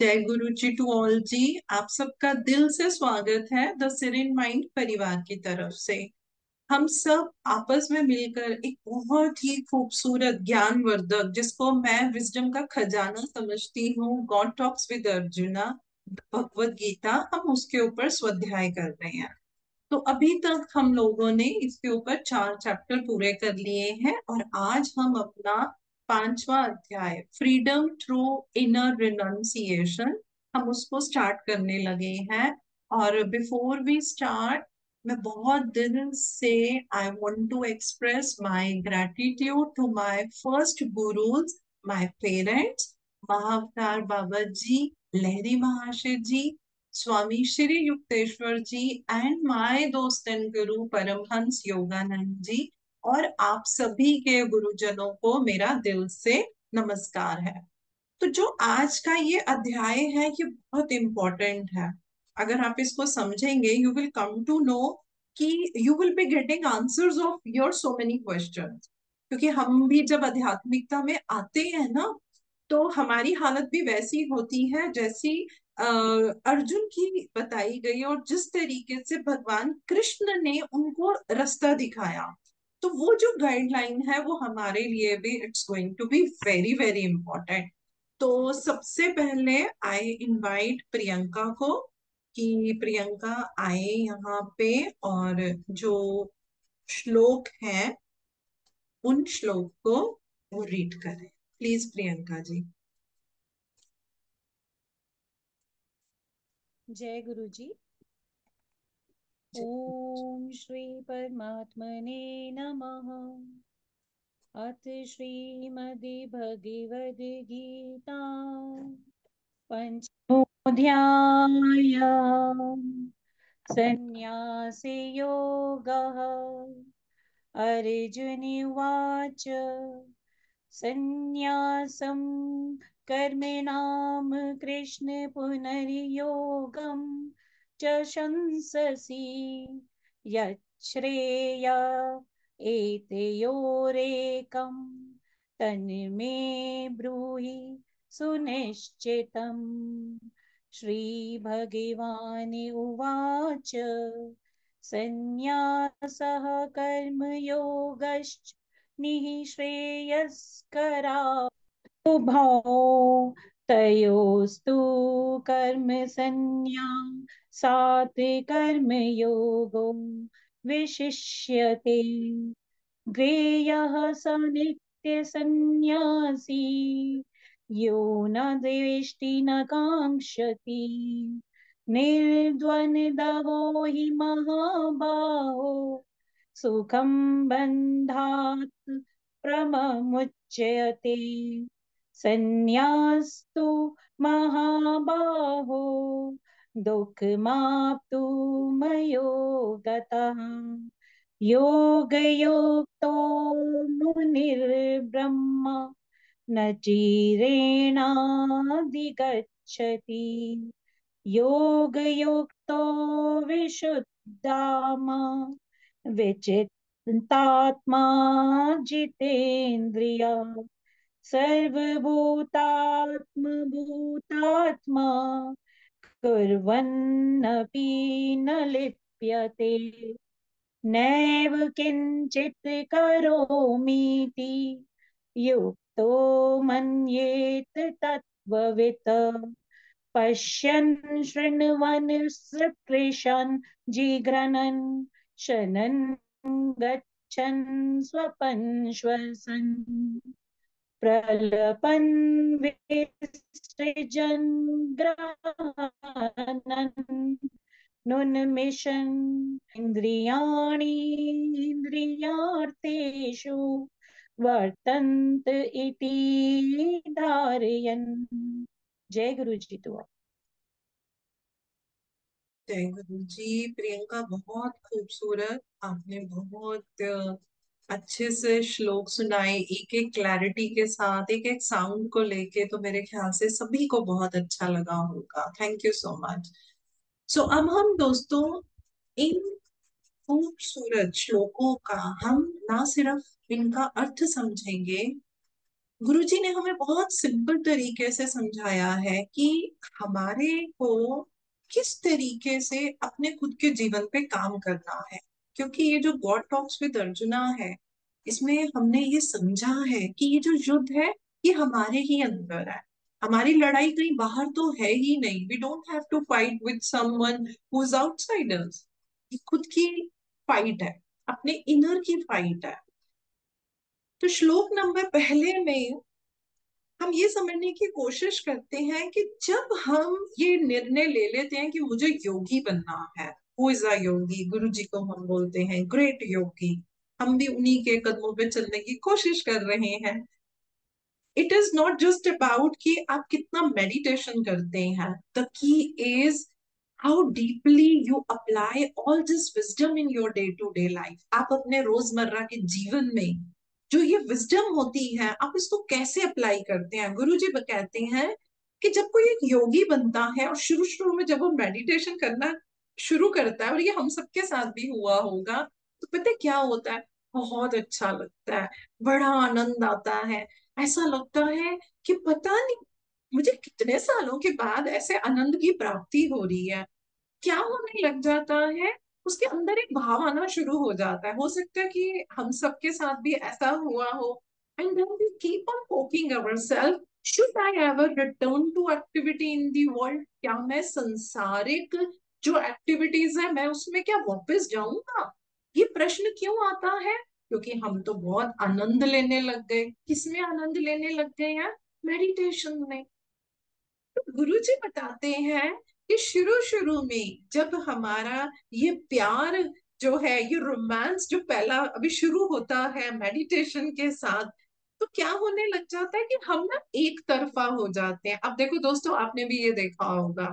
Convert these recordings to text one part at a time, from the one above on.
जय गुरु जी to all जी। आप सबका दिल से स्वागत है द सिरेन माइंड परिवार की तरफ से। हम सब आपस में मिलकर एक बहुत ही खूबसूरत ज्ञानवर्धक, जिसको मैं विजडम का खजाना समझती हूँ, God talks with arjuna, Bhagavad Gita, हम उसके ऊपर स्वाध्याय कर रहे हैं। तो अभी तक हम लोगों ने इसके ऊपर 4 चैप्टर पूरे कर लिए हैं और आज हम अपना 5वां अध्याय, फ्रीडम थ्रू इनर रिनंसिएशन, हम उसको स्टार्ट करने लगे हैं। और बिफोर वी स्टार्ट, मैं बहुत दिल से I want to express my gratitude to my first gurus, my parents, Mahavatar Baba ji, Lahiri Mahasaya ji, Swami Shri Yukteswar ji, and my दोस्त एंड गुरु परमहंस योगानंद जी, और आप सभी के गुरुजनों को मेरा दिल से नमस्कार है। तो जो आज का ये अध्याय है, ये बहुत इंपॉर्टेंट है। अगर आप इसको समझेंगे, you will come to know कि you will be getting answers of your so many questions. क्योंकि हम भी जब आध्यात्मिकता में आते हैं ना, तो हमारी हालत भी वैसी होती है जैसी अर्जुन की बताई गई, और जिस तरीके से भगवान कृष्ण ने उनको रास्ता दिखाया। तो वो जो गाइडलाइन है वो हमारे लिए भी it's going to be very very important. तो सबसे पहले आई इनवाइट प्रियंका को कि प्रियंका आए यहाँ पे, और जो श्लोक है उन श्लोक को वो रीड करें। प्लीज प्रियंका जी। जय गुरु जी। ओम श्री परमात्मने नमः। अथ श्रीमद् भगवद गीता पंचमोऽध्याय संन्यास योगः। अर्जुन उवाच संन्यासं कर्मणां कृष्ण पुनर्योगं च शंससि यच्छ्रेय एतयोरेकं तन्मे ब्रूहि सुनिश्चितम्। श्रीभगवान् उवाच संन्यासः कर्मयोगश्च निःश्रेयस्करावुभौ तयोस्तु कर्म संन्यासात् कर्मयोगो विशिष्यते। ज्ञेयः स नित्यसन्न्यासी यो न द्वेष्टि न काङ्क्षति। निर्द्वन्द्वो हि महाबाहो सुखं बन्धात् प्रममुच्यते। संन्यास्तु महाबाहो दुःखमाप्तु मयो गतः। योगयुक्तो मुनिर्ब्रह्मा न चिरेणाधिगच्छति। योगयुक्तो विशुद्धात्मा विचितात्मा जितेन्द्रिया सर्वभूतात्मभूतात्मा कुर्वन्नपि न लिप्यते। नैव किञ्चित् करोमीति युक्तो मन्येत तत्त्ववित्। पश्यन् शृण्वन् स्पृशन् जिघ्रन् शनन् गच्छन् स्वपन् श्वसन् प्रलपन् विसृजन् ग्रहानन् नुन्मिषन् इन्द्रियाणि इन्द्रियार्थेषु वर्तन्त इति धारयन्। जय गुरु जी। तो जय गुरु जी। प्रियंका, बहुत खूबसूरत, आपने बहुत अच्छे से श्लोक सुनाए, एक एक क्लैरिटी के साथ, एक एक साउंड को लेके। तो मेरे ख्याल से सभी को बहुत अच्छा लगा होगा। Thank you so much. So अब हम दोस्तों इन खूबसूरत श्लोकों का हम ना सिर्फ इनका अर्थ समझेंगे, गुरुजी ने हमें बहुत सिंपल तरीके से समझाया है कि हमारे को किस तरीके से अपने खुद के जीवन पे काम करना है। क्योंकि ये जो गॉड टॉक्स विद अर्जुना है, इसमें हमने ये समझा है कि ये जो युद्ध है, ये हमारे ही अंदर है। हमारी लड़ाई कहीं बाहर तो है ही नहीं। We don't have to fight with someone who is outsiders. ये खुद की फाइट है, अपने इनर की फाइट है। तो श्लोक नंबर पहले में हम ये समझने की कोशिश करते हैं कि जब हम ये निर्णय ले लेते हैं कि मुझे योगी बनना है, हु इज अ योगी, गुरु जी को हम बोलते हैं ग्रेट योगी। हम भी उन्हीं के कदमों पे चलने की कोशिश कर रहे हैं। It is not just about कि आप कितना मेडिटेशन करते हैं। The key is how deeply you apply all this wisdom in your day to day life. आप अपने रोजमर्रा के जीवन में जो ये विजडम होती है, आप इसको कैसे अप्लाई करते हैं। गुरु जी कहते हैं कि जब कोई एक योगी बनता है और शुरू शुरू में जब वो मेडिटेशन करना शुरू करता है, और ये हम सबके साथ भी हुआ होगा, तो पता है क्या होता है? बहुत अच्छा लगता है, बड़ा आनंद आता है। ऐसा लगता है कि पता नहीं मुझे कितने सालों के बाद ऐसे आनंद की प्राप्ति हो रही है। क्या होने लग जाता है, उसके अंदर एक भाव आना शुरू हो जाता है। हो सकता है कि हम सबके साथ भी ऐसा हुआ हो। And then we keep on poking ourselves, should I ever return to activity in the world? क्या मैं संसारिक जो एक्टिविटीज है, मैं उसमें क्या वापस जाऊंगा? ये प्रश्न क्यों आता है? क्योंकि हम तो बहुत आनंद लेने लग गए। किसमें आनंद लेने लग गए हैं? मेडिटेशन में। तो गुरु जी बताते हैं कि शुरू शुरू में जब हमारा ये प्यार जो है, ये रोमांस जो पहला अभी शुरू होता है मेडिटेशन के साथ, तो क्या होने लग जाता है कि हम ना एक तरफा हो जाते हैं। अब देखो दोस्तों, आपने भी ये देखा होगा,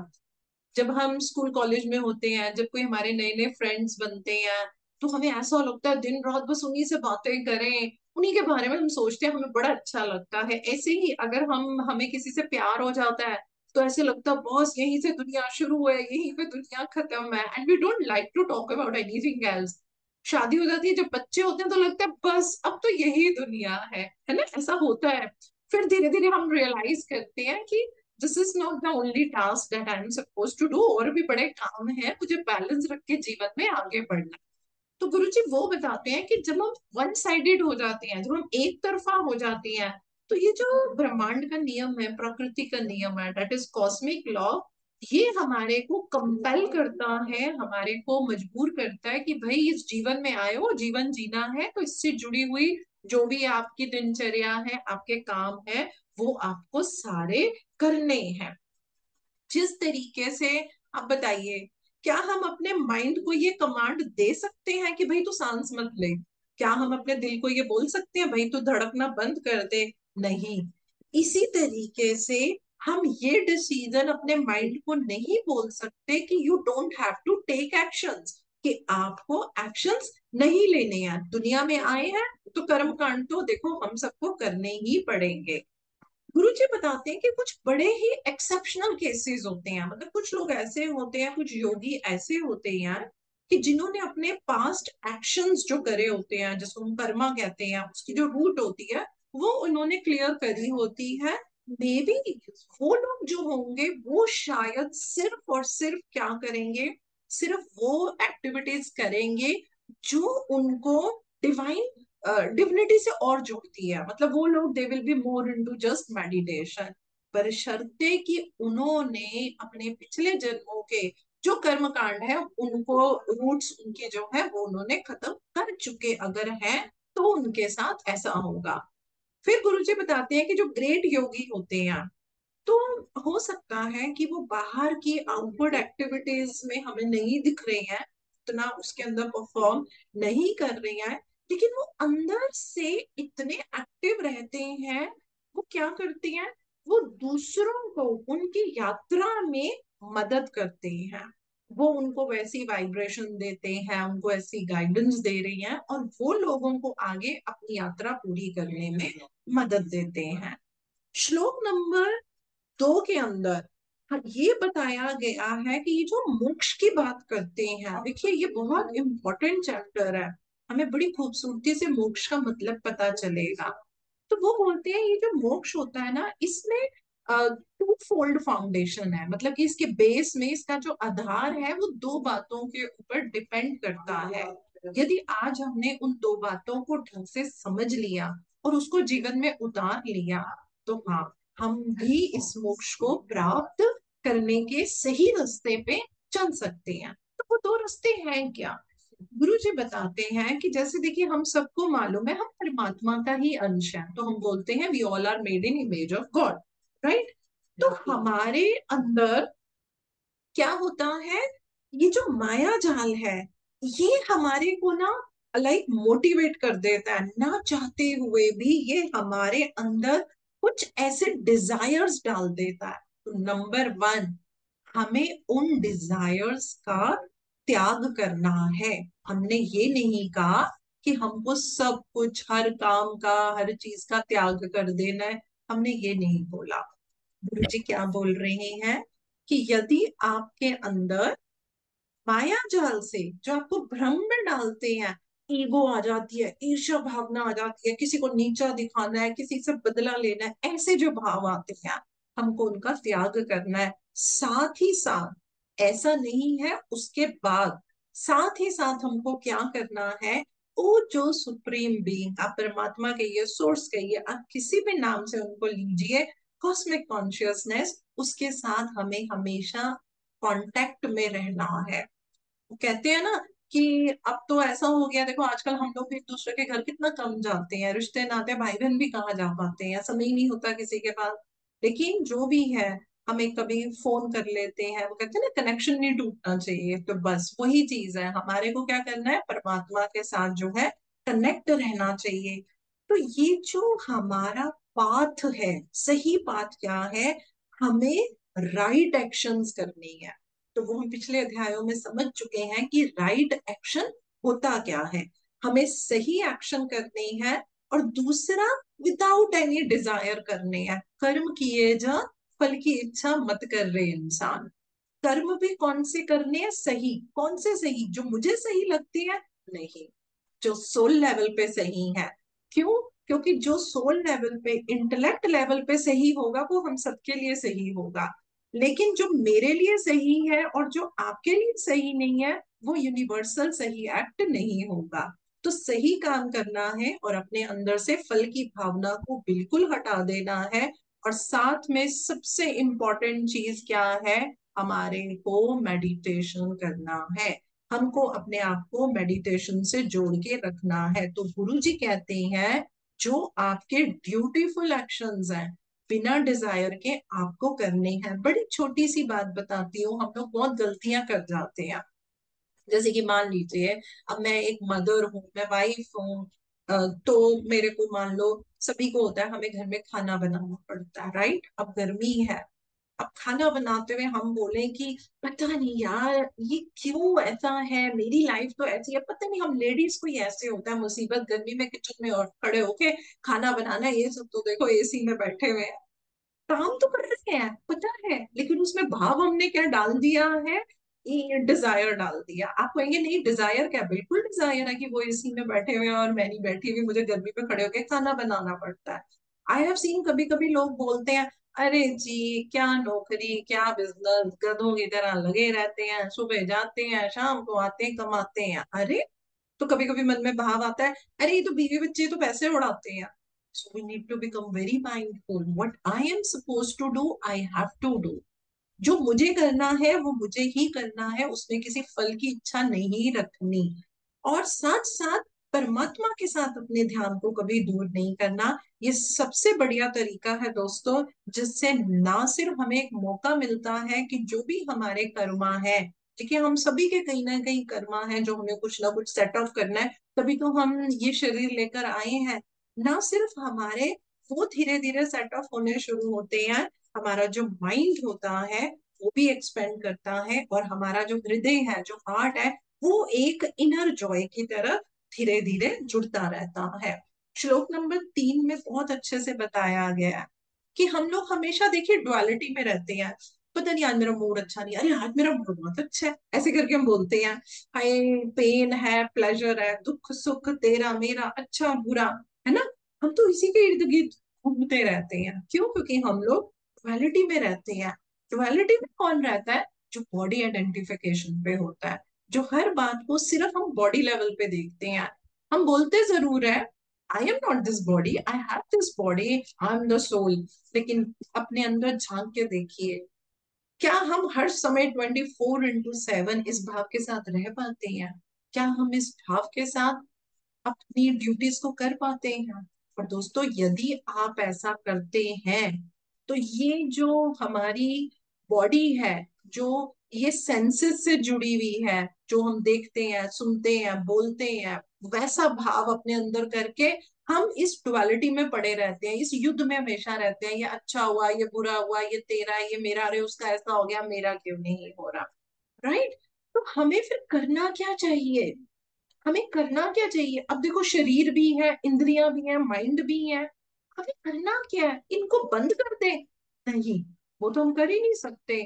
जब हम स्कूल कॉलेज में होते हैं, जब कोई हमारे नए नए फ्रेंड्स बनते हैं, तो हमें ऐसा लगता है दिन रात बस उन्हीं से बातें करें, उन्हीं के बारे में हम सोचते हैं, हमें बड़ा अच्छा लगता है। ऐसे ही अगर हमें किसी से प्यार हो जाता है, तो ऐसे लगता है बस यहीं से दुनिया शुरू है, यहीं पे दुनिया खत्म है, and we don't like to talk about anything else. शादी हो जाती है, जब बच्चे होते हैं, तो लगता है बस अब तो यही दुनिया है ना? ऐसा होता है। फिर धीरे धीरे हम रियलाइज करते हैं कि this is not the only task that I am suppose to do, और भी बड़े काम है, मुझे बैलेंस रख के जीवन में आगे बढ़ना। तो गुरुजी वो बताते हैं कि जब हम वन साइडेड हो जाते हैं, जब हम एक तरफा हो जाते हैं, तो ये जो ब्रह्मांड का नियम है, प्रकृति का नियम है, दैट इज कॉस्मिक लॉ, ये हमारे को कंपेल करता है, हमारे को मजबूर करता है कि भाई इस जीवन में आए हो, जीवन जीना है, तो इससे जुड़ी हुई जो भी आपकी दिनचर्या है, आपके काम है, वो आपको सारे करने हैं। जिस तरीके से, आप बताइए, क्या हम अपने माइंड को ये कमांड दे सकते हैं कि भाई तू सांस मत ले? क्या हम अपने दिल को ये बोल सकते हैं भाई तू धड़कना बंद कर दे? नहीं। इसी तरीके से हम ये डिसीजन अपने माइंड को नहीं बोल सकते कि you don't have to take actions, कि आपको एक्शंस नहीं लेने हैं। दुनिया में आए हैं तो कर्म कांड तो देखो हम सबको करने ही पड़ेंगे। गुरु जी बताते हैं कि कुछ बड़े ही एक्सेप्शनल केसेस होते हैं, मतलब कुछ लोग ऐसे होते हैं, कुछ योगी ऐसे होते हैं कि जिन्होंने अपने पास्ट एक्शंस जो करे होते हैं, जिसको हम कर्मा कहते हैं, उसकी जो रूट होती है, वो उन्होंने क्लियर करी होती है। मे बी वो लोग जो होंगे, वो शायद सिर्फ और सिर्फ क्या करेंगे, सिर्फ वो एक्टिविटीज करेंगे जो उनको डिवाइन डिविनिटी से और जोड़ती है। मतलब वो लोग they will be more into just meditation, पर शर्ते कि उन्होंने अपने पिछले जन्मों के जो कर्म कांड है, उनको रूट्स उनके जो है वो उन्होंने खत्म कर चुके अगर हैं, तो उनके साथ ऐसा होगा। फिर गुरुजी बताते हैं कि जो ग्रेट योगी होते हैं, तो हो सकता है कि वो बाहर की आउटवर्ड एक्टिविटीज में हमें नहीं दिख रहे हैं, इतना उसके अंदर परफॉर्म नहीं कर रहे हैं, लेकिन वो अंदर से इतने एक्टिव रहते हैं। वो क्या करते हैं? वो दूसरों को उनकी यात्रा में मदद करते हैं। वो उनको वैसी वाइब्रेशन देते हैं, उनको ऐसी गाइडेंस दे रही हैं, और वो लोगों को आगे अपनी यात्रा पूरी करने में मदद देते हैं। श्लोक नंबर 2 के अंदर ये बताया गया है कि ये जो मोक्ष की बात करते हैं, देखिए ये बहुत इंपॉर्टेंट चैप्टर है। हमें बड़ी खूबसूरती से मोक्ष का मतलब पता चलेगा। तो वो बोलते हैं ये जो मोक्ष होता है ना, इसमें टू फोल्ड फाउंडेशन है, मतलब कि इसके बेस में इसका जो आधार है वो दो बातों के ऊपर डिपेंड करता है। यदि आज हमने उन दो बातों को ढंग से समझ लिया और उसको जीवन में उतार लिया, तो हाँ, हम भी इस मोक्ष को प्राप्त करने के सही रास्ते पे चल सकते हैं। तो वो दो रास्ते हैं क्या? गुरु जी बताते हैं कि जैसे देखिए, हम सबको मालूम है हम परमात्मा का ही अंश है, तो हम बोलते हैं we all are made in image of God, right? तो हमारे अंदर क्या होता है, ये जो माया जाल है, ये हमारे को ना लाइक मोटिवेट कर देता है, ना चाहते हुए भी ये हमारे अंदर कुछ ऐसे डिजायर्स डाल देता है। तो नंबर वन, हमें उन डिजायर्स का त्याग करना है। हमने ये नहीं कहा कि हमको सब कुछ, हर काम का, हर चीज का त्याग कर देना है, हमने ये नहीं बोला। गुरु जी क्या बोल रहे हैं कि यदि आपके अंदर माया जाल से जो आपको भ्रम में डालते हैं, ईगो आ जाती है, ईर्ष्या भावना आ जाती है, किसी को नीचा दिखाना है, किसी से बदला लेना है, ऐसे जो भाव आते हैं, हमको उनका त्याग करना है। साथ ही साथ ऐसा नहीं है, उसके बाद साथ ही साथ हमको क्या करना है, वो जो सुप्रीम बीइंग, आप परमात्मा कहिए, सोर्स कहिए, आप किसी भी नाम से उनको लीजिए, कॉस्मिक कॉन्शियसनेस, उसके साथ हमें हमेशा कांटेक्ट में रहना है। कहते हैं ना कि अब तो ऐसा हो गया, देखो आजकल हम लोग एक दूसरे के घर कितना कम जाते हैं, रिश्ते नाते भाई बहन भी कहाँ जा पाते हैं, समय ही नहीं होता किसी के पास। लेकिन जो भी है, हमें कभी फोन कर लेते हैं, वो कहते हैं ना कनेक्शन नहीं टूटना चाहिए, तो बस वही चीज है, हमारे को क्या करना है, परमात्मा के साथ जो है कनेक्ट रहना चाहिए। तो ये जो हमारा पाथ है, सही पाथ क्या है, हमें राइट एक्शंस करनी है। तो वो हम पिछले अध्यायों में समझ चुके हैं कि राइट एक्शन होता क्या है, हमें सही एक्शन करने हैं। और दूसरा, विदाउट एनी डिजायर करने हैं, कर्म किए जा, फल की इच्छा मत कर रहे इंसान। कर्म भी कौन से करने हैं, सही, कौन से सही, जो मुझे सही लगती है, नहीं, जो सोल लेवल पे सही है। क्यों? क्योंकि जो सोल लेवल पे, इंटेलेक्ट लेवल पे सही होगा, वो हम सबके लिए सही होगा। लेकिन जो मेरे लिए सही है और जो आपके लिए सही नहीं है, वो यूनिवर्सल सही एक्ट नहीं होगा। तो सही काम करना है और अपने अंदर से फल की भावना को बिल्कुल हटा देना है। और साथ में सबसे इंपॉर्टेंट चीज क्या है, हमारे को मेडिटेशन करना है। हमको अपने आप को मेडिटेशन से जोड़ के रखना है। तो गुरु जी कहते हैं, जो आपके ड्यूटीफुल एक्शंस हैं, बिना डिजायर के आपको करने हैं। बड़ी छोटी सी बात बताती हूँ, हम लोग बहुत गलतियां कर जाते हैं। जैसे कि मान लीजिए, अब मैं एक मदर हूँ, मैं वाइफ हूँ, तो मेरे को मान लो, सभी को होता है, हमें घर में खाना बनाना पड़ता है, राइट? अब गर्मी है, अब खाना बनाते हुए हम बोले कि पता नहीं यार ये क्यों ऐसा है, मेरी लाइफ तो ऐसी है, पता नहीं हम लेडीज को ही ऐसे होता है, मुसीबत गर्मी में किचन में और खड़े होके खाना बनाना है, ये सब तो देखो एसी में बैठे हुए हैं, काम तो कर रहे हैं पता है, लेकिन उसमें भाव हमने क्या डाल दिया है, ये डिजायर डाल दिया। आप कहेंगे नहीं, डिजायर क्या, बिल्कुल डिजायर है कि वो एसी में बैठे हुए हैं और मैं नहीं बैठी हुई, मुझे गर्मी में खड़े होकर खाना बनाना पड़ता है। आई हैव सीन, कभी कभी लोग बोलते हैं, अरे जी क्या नौकरी, क्या बिजनेस, गधों की तरह लगे रहते हैं, सुबह जाते हैं शाम को आते हैं, कमाते हैं। अरे, तो कभी कभी मन में भाव आता है, अरे ये तो बीवी बच्चे तो पैसे उड़ाते हैं। So we need to become very mindful. What I am supposed to do, I have to do. जो मुझे करना है वो मुझे ही करना है, उसमें किसी फल की इच्छा नहीं रखनी। और साथ साथ परमात्मा के साथ अपने ध्यान को कभी दूर नहीं करना। ये सबसे बढ़िया तरीका है दोस्तों, जिससे ना सिर्फ हमें एक मौका मिलता है कि जो भी हमारे कर्मा है, देखिए हम सभी के कहीं ना कहीं कर्मा है जो हमें कुछ ना कुछ सेट ऑफ करना है, तभी तो हम ये शरीर लेकर आए हैं। ना सिर्फ हमारे वो धीरे धीरे सेट ऑफ होने शुरू होते हैं, हमारा जो माइंड होता है वो भी एक्सपेंड करता है, और हमारा जो हृदय है, जो हार्ट है, वो एक इनर जॉय की तरह धीरे धीरे जुड़ता रहता है। श्लोक नंबर 3 में बहुत अच्छे से बताया गया है कि हम लोग हमेशा देखिए डुअलिटी में रहते हैं। पता नहीं आज मेरा मूड अच्छा नहीं, अरे आज मेरा मूड बहुत अच्छा है, ऐसे करके हम बोलते हैं। हाय, पेन है, प्लेजर है, दुख सुख, तेरा मेरा, अच्छा बुरा, है ना? हम तो इसी के इर्द गिर्द घूमते रहते हैं। क्यों? क्योंकि हम लोग डुअलिटी में रहते हैं। डुअलिटी में कौन रहता है? जो बॉडी आइडेंटिफिकेशन पे होता है, जो हर बात को सिर्फ हम बॉडी लेवल पे देखते हैं। हम बोलते जरूर है I am not this body, I have this body, I am the soul, लेकिन अपने अंदर झांक के देखिए, क्या हम हर समय 24x7 इस भाव के साथ रह पाते हैं? क्या हम इस भाव के साथ अपनी ड्यूटीज को कर पाते हैं? और दोस्तों, यदि आप ऐसा करते हैं, तो ये जो हमारी बॉडी है, जो ये सेंसेस से जुड़ी हुई है, जो हम देखते हैं, सुनते हैं, बोलते हैं, वैसा भाव अपने अंदर करके हम इस डुअलिटी में पड़े रहते हैं, इस युद्ध में हमेशा रहते हैं। ये अच्छा हुआ, ये बुरा हुआ, ये तेरा, ये मेरा, अरे उसका ऐसा हो गया, मेरा क्यों नहीं हो रहा? राइट? तो हमें फिर करना क्या चाहिए? हमें करना क्या चाहिए? अब देखो, शरीर भी है, इंद्रियां भी है, माइंड भी है। हमें करना क्या है? इनको बंद कर दे? नहीं, वो तो हम कर ही नहीं सकते।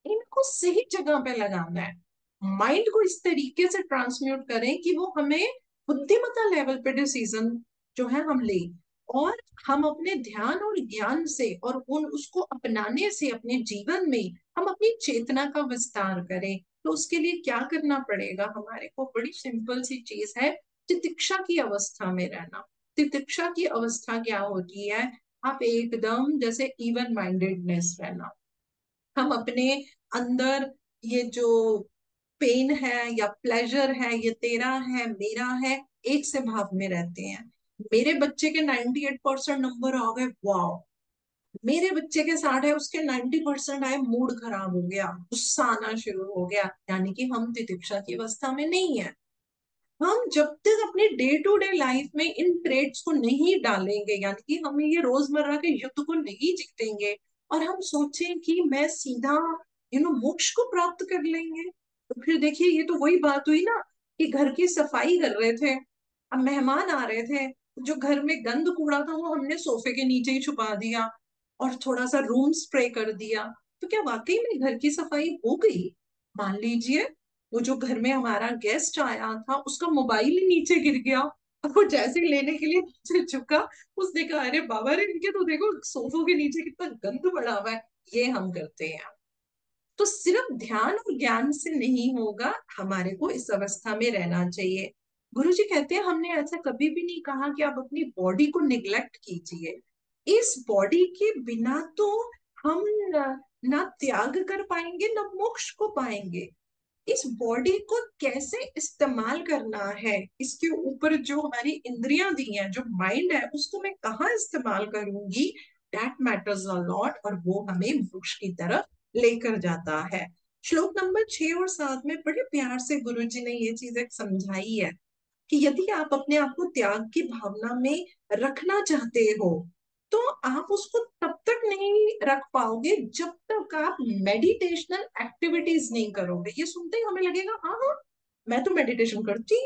इनको सही जगह पे लगाना है। माइंड को इस तरीके से ट्रांसम्यूट करें कि वो हमें बुद्धिमत्ता लेवल पे डिसीजन जो है हम ले, और हम अपने ध्यान और ज्ञान से और उन उसको अपनाने से अपने जीवन में हम अपनी चेतना का विस्तार करें। तो उसके लिए क्या करना पड़ेगा हमारे को? बड़ी सिंपल सी चीज है, तितिक्षा की अवस्था में रहना। तितिक्षा की अवस्था क्या होती है? आप एकदम जैसे इवन माइंडेडनेस रहना। हम अपने अंदर ये जो पेन है या प्लेजर है, ये तेरा है, मेरा है, एक से भाव में रहते हैं। मेरे बच्चे के 98% नंबर आ गए, वाह! मेरे बच्चे के 60 है, उसके 90% आए, मूड खराब हो गया, गुस्सा आना शुरू हो गया, यानी कि हम तितिक्षा की अवस्था में नहीं है। हम जब तक अपने डे टू डे लाइफ में इन ट्रेड्स को नहीं डालेंगे, यानी कि हम ये रोजमर्रा के युद्ध को नहीं जीतेंगे, और हम सोचें कि मैं सीधा मोक्ष को प्राप्त कर लेंगे, तो फिर देखिए, ये तो वही बात हुई ना, कि घर की सफाई कर रहे थे, अब मेहमान आ रहे थे, जो घर में गंद कूड़ा था वो हमने सोफे के नीचे ही छुपा दिया, और थोड़ा सा रूम स्प्रे कर दिया, तो क्या वाकई में घर की सफाई हो गई? मान लीजिए, वो जो घर में हमारा गेस्ट आया था, उसका मोबाइल ही नीचे गिर गया, और वो जैसे ही लेने के लिए नीचे झुका, उसने कहा, अरे बाबा रे, इनके तो देखो सोफों के नीचे कितना गंद पड़ा हुआ है। ये हम करते हैं। तो सिर्फ ध्यान और ज्ञान से नहीं होगा, हमारे को इस अवस्था में रहना चाहिए। गुरु जी कहते हैं, हमने ऐसा कभी भी नहीं कहा कि आप अपनी बॉडी को निग्लेक्ट कीजिए। इस बॉडी के बिना तो हम ना त्याग कर पाएंगे, ना मोक्ष को पाएंगे। इस बॉडी को कैसे इस्तेमाल करना है, इसके ऊपर जो हमारी इंद्रियां दी हैं, जो माइंड है, उसको मैं कहाँ इस्तेमाल करूंगी, दैट मैटर्स अ लॉट, और वो हमें मोक्ष की तरफ लेकर जाता है। श्लोक नंबर 6 और 7 में बड़े प्यार से गुरु जी ने ये चीज एक समझाई है, कि यदि आप अपने आप को त्याग की भावना में रखना चाहते हो, तो आप उसको तब तक नहीं रख पाओगे जब तक आप मेडिटेशनल एक्टिविटीज नहीं करोगे। ये सुनते ही हमें लगेगा, हाँ हाँ, मैं तो मेडिटेशन करती।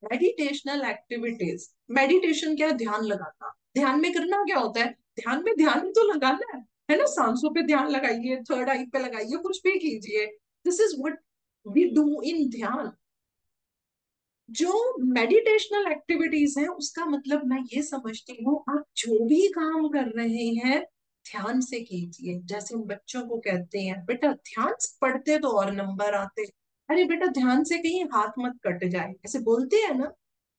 मेडिटेशनल एक्टिविटीज, मेडिटेशन क्या है? ध्यान लगाना। ध्यान में करना क्या होता है? ध्यान में ध्यान तो लगाना है ना? सांसों पे ध्यान लगाइए, थर्ड आई पे लगाइए, कुछ भी कीजिए। This is what we do in dhyan. जो मेडिटेशनल एक्टिविटीज है, उसका मतलब मैं ये समझती हूँ, आप जो भी काम कर रहे हैं, ध्यान से कीजिए। जैसे हम बच्चों को कहते हैं, बेटा ध्यान से पढ़ते तो और नंबर आते, अरे बेटा ध्यान से कहीं हाथ मत कट जाए, ऐसे बोलते हैं ना।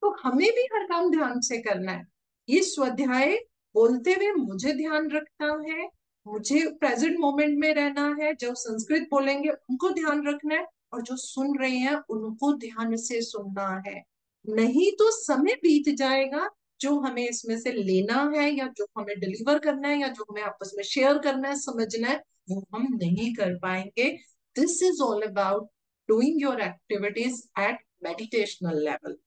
तो हमें भी हर काम ध्यान से करना है। ये स्वाध्याय बोलते हुए मुझे ध्यान रखना है, मुझे प्रेजेंट मोमेंट में रहना है, जो संस्कृत बोलेंगे उनको ध्यान रखना है, और जो सुन रहे हैं उनको ध्यान से सुनना है। नहीं तो समय बीत जाएगा, जो हमें इसमें से लेना है, या जो हमें डिलीवर करना है, या जो हमें आपस में शेयर करना है, समझना है, वो हम नहीं कर पाएंगे। This is all about doing your activities eight meditational level.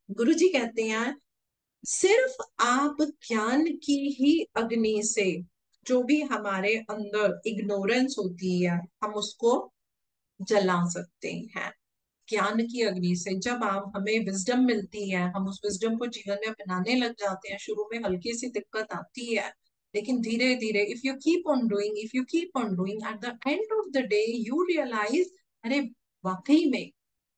गुरु जी कहते हैं, सिर्फ आप ज्ञान की ही अग्नि से, जो भी हमारे अंदर इग्नोरेंस होती है, हम उसको जला सकते हैं। ज्ञान की अग्नि से जब आप हमें विजडम मिलती है, हम उस विजडम को जीवन में अपनाने लग जाते हैं। शुरू में हल्की सी दिक्कत आती है, लेकिन धीरे धीरे if you keep on doing, if you keep on doing, at the end of the day you realise, अरे वाकई में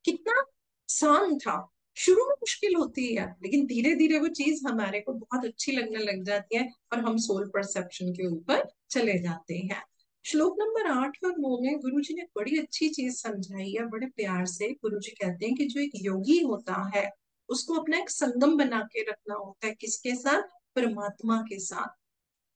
कितना आसान था। शुरू में मुश्किल होती है, लेकिन धीरे धीरे वो चीज हमारे को बहुत अच्छी लगने लग जाती है और हम सोल परसेप्शन के ऊपर चले जाते हैं। श्लोक नंबर 8 और 9 में गुरु जी ने बड़ी अच्छी चीज समझाई है, बड़े प्यार से। गुरु जी कहते हैं कि जो एक योगी होता है उसको अपना एक संगम बना के रखना होता है। किसके साथ? परमात्मा के साथ।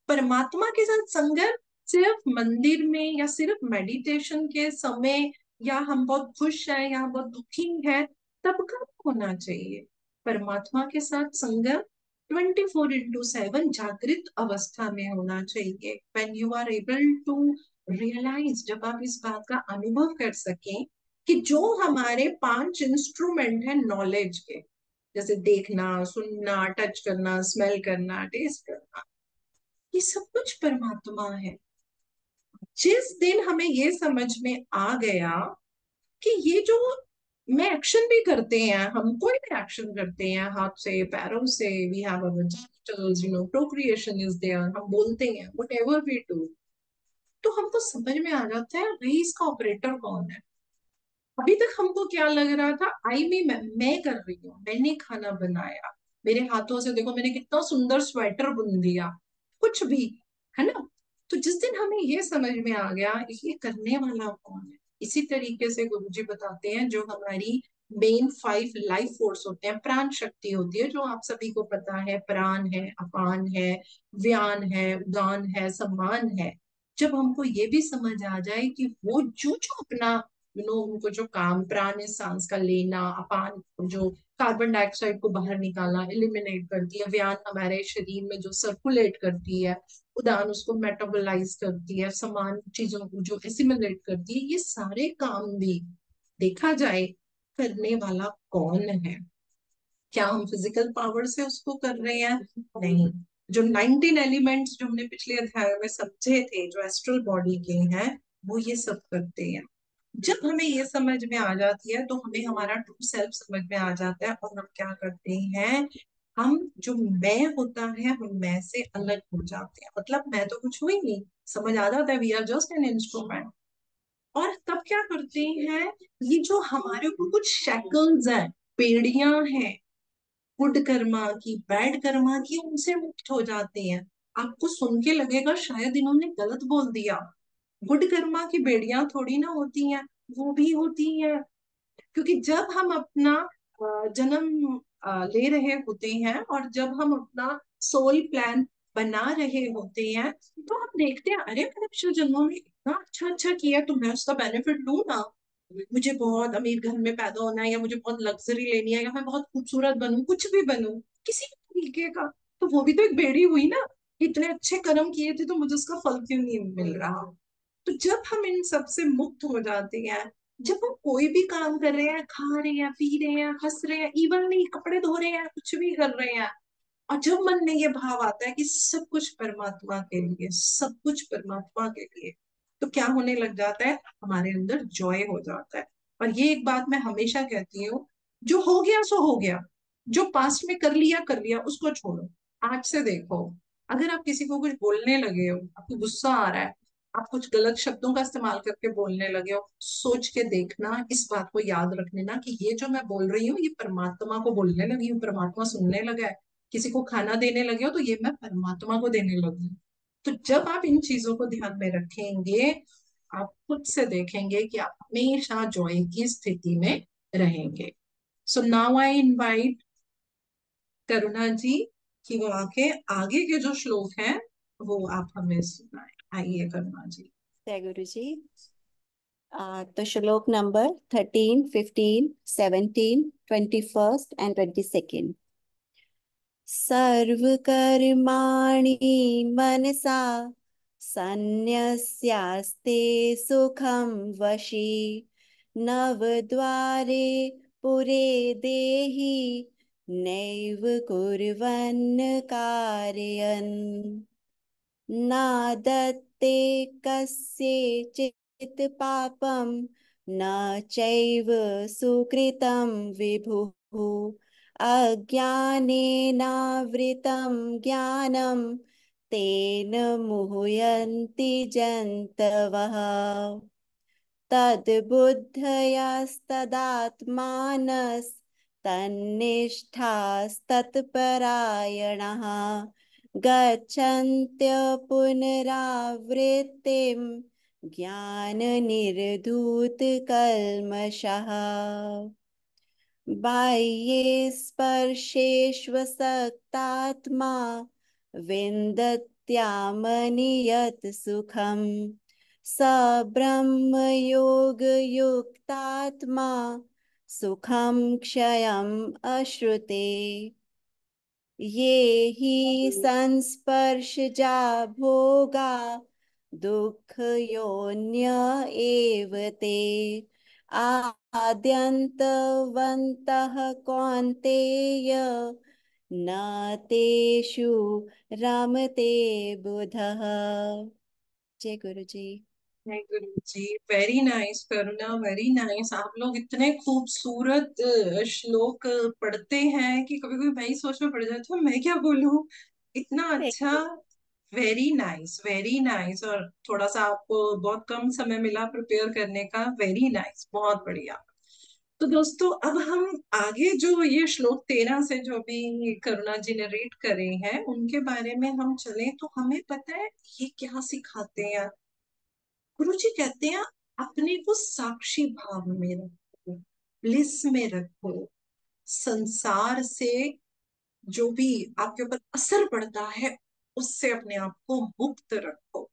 परमात्मा के साथ संगत सिर्फ मंदिर में या सिर्फ मेडिटेशन के समय, या हम बहुत खुश हैं या बहुत दुखी हैं, तब का होना चाहिए। परमात्मा के साथ संगत 24/7 जागृत अवस्था में होना चाहिए। when you are able to realize, जब आप इस बात का अनुभव कर सकें कि जो हमारे 5 इंस्ट्रूमेंट है नॉलेज के, जैसे देखना, सुनना, टच करना, स्मेल करना, टेस्ट करना, ये सब कुछ परमात्मा है। जिस दिन हमें ये समझ में आ गया कि ये जो मैं एक्शन भी करते हैं, हम कोई भी एक्शन करते हैं हाथ से पैरों से, we have our genitals, procreation is there, हम बोलते हैं व्हाटएवर वी डू, तो हमको समझ में आ जाता है भाई इसका ऑपरेटर कौन है। अभी तक हमको क्या लग रहा था, आई मैं कर रही हूँ, मैंने खाना बनाया, मेरे हाथों से देखो मैंने कितना सुंदर स्वेटर बुन दिया, कुछ भी, है ना। तो जिस दिन हमें ये समझ में आ गया ये करने वाला कौन है, इसी तरीके से गुरुजी बताते हैं जो हमारी मेन 5 लाइफ फोर्स होते हैं, प्राण शक्ति होती है, जो आप सभी को पता है, प्राण है, अपान है, व्यान है, उदान है, सम्मान है। जब हमको ये भी समझ आ जाए कि वो जो जो अपना उनको जो काम, प्राण इस सांस का लेना, अपान जो कार्बन डाइऑक्साइड को बाहर निकालना, एलिमिनेट करती है, व्यान हमारे शरीर में जो सर्कुलेट करती है, उदान उसको मेटाबोलाइज करती है, समान चीजों को जो एसिमिलेट करती है, ये सारे काम भी देखा जाए करने वाला कौन है। क्या हम फिजिकल पावर से उसको कर रहे हैं? नहीं। जो 19 एलिमेंट्स जो हमने पिछले अध्याय में समझे थे, जो एस्ट्रल बॉडी के हैं, वो ये सब करते हैं। जब हमें ये समझ में आ जाती है तो हमें हमारा ट्रू सेल्फ समझ में आ जाता है, और हम क्या करते हैं, हम जो मैं होता है हम मैं से अलग हो जाते हैं, मतलब मैं तो कुछ हुई नहीं, समझ आ जाता है we are just an instrument. और तब क्या करते हैं, ये जो हमारे ऊपर कुछ शैकल्स हैं, पेड़ियां हैं, गुड कर्मा की, बैड कर्मा की, उनसे मुक्त हो जाते हैं। आपको सुन के लगेगा शायद इन्होंने गलत बोल दिया, गुड कर्मा की बेड़ियां थोड़ी ना होती हैं, वो भी होती हैं। क्योंकि जब हम अपना जन्म ले रहे होते हैं और जब हम अपना सोल प्लान बना रहे होते हैं, तो हम देखते हैं अरे मैंने पिछले जन्मों में इतना अच्छा अच्छा किया, तो मैं उसका बेनिफिट लूं ना। मुझे बहुत अमीर घर में पैदा होना है, या मुझे बहुत लग्जरी लेनी है, या मैं बहुत खूबसूरत बनूं, कुछ भी बनूं, किसी भी तरीके का, तो वो भी तो एक बेड़ी हुई ना। इतने अच्छे कर्म किए थे तो मुझे उसका फल क्यों नहीं मिल रहा। तो जब हम इन सब से मुक्त हो जाते हैं, जब हम कोई भी काम कर रहे हैं, खा रहे हैं, पी रहे हैं, हंस रहे हैं, इवन नहीं कपड़े धो रहे हैं, कुछ भी कर रहे हैं, और जब मन में ये भाव आता है कि सब कुछ परमात्मा के लिए, सब कुछ परमात्मा के लिए, तो क्या होने लग जाता है, हमारे अंदर जॉय हो जाता है। और ये एक बात मैं हमेशा कहती हूँ, जो हो गया सो हो गया, जो पास्ट में कर लिया उसको छोड़ो। आज से देखो, अगर आप किसी को कुछ बोलने लगे हो, आपको गुस्सा आ रहा है, आप कुछ गलत शब्दों का इस्तेमाल करके बोलने लगे हो, सोच के देखना, इस बात को याद रख लेना कि ये जो मैं बोल रही हूँ ये परमात्मा को बोलने लगी हूँ, परमात्मा सुनने लगा है। किसी को खाना देने लगे हो तो ये मैं परमात्मा को देने लगी हूँ। तो जब आप इन चीजों को ध्यान में रखेंगे, आप खुद से देखेंगे कि आप हमेशा जॉय की स्थिति में रहेंगे। सो नाउ आई इनवाइट करुणा जी कि वो आके आगे के जो श्लोक हैं वो आप हमें सुनाए। आइए करुणा जी। जय गुरु जी। तो श्लोक नंबर 13, 15, 17, 21 एंड 22। सर्वकर्माणि मनसा सन्न्यस्यास्ते सुखं वशी नवद्वारे पुरे देहि नैव कुर्वन् कारयन् नादत्ते कस्यचित् पापं न चैव सुकृतं विभुः अज्ञानेनावृतं ज्ञानं तेन मुह्यन्ति जन्तवः तद्बुद्धयस्तदात्मानस्तु तन्निष्ठास्तत्परायणाः गच्छन्त्य पुनरावृत्तिं ज्ञाननिर्धूतकल्मषः बाह्ये स्पर्शेष्वसक्तात्मा विन्दत्यामनियत सुखम् स ब्रह्मयोगयुक्तात्मा सुखं क्षयम् अश्नुते ये हि संस्पर्शजा भोगा दुःखयोन्य एव ते आद्यन्तवन्तः कौन्तेय न तेषु रमते बुधः। जय गुरु जी। जय गुरु जी। वेरी नाइस करुणा, वेरी नाइस। आप लोग इतने खूबसूरत श्लोक पढ़ते हैं कि कभी कभी मैं ही सोच में पड़ जाती हूँ मैं क्या बोलूं। इतना अच्छा। Very nice, very nice. और थोड़ा सा आपको बहुत कम समय मिला प्रिपेयर करने का। वेरी नाइस, बहुत बढ़िया। तो दोस्तों, अब हम आगे जो ये श्लोक 13 से जो भी करुणा जी ने रीड करे हैं उनके बारे में हम चलें तो हमें पता है ये क्या सिखाते हैं। गुरु जी कहते हैं अपने को साक्षी भाव में रखो, ब्लिस में रखो। संसार से जो भी आपके ऊपर असर पड़ता है उससे अपने आप को मुक्त रखो।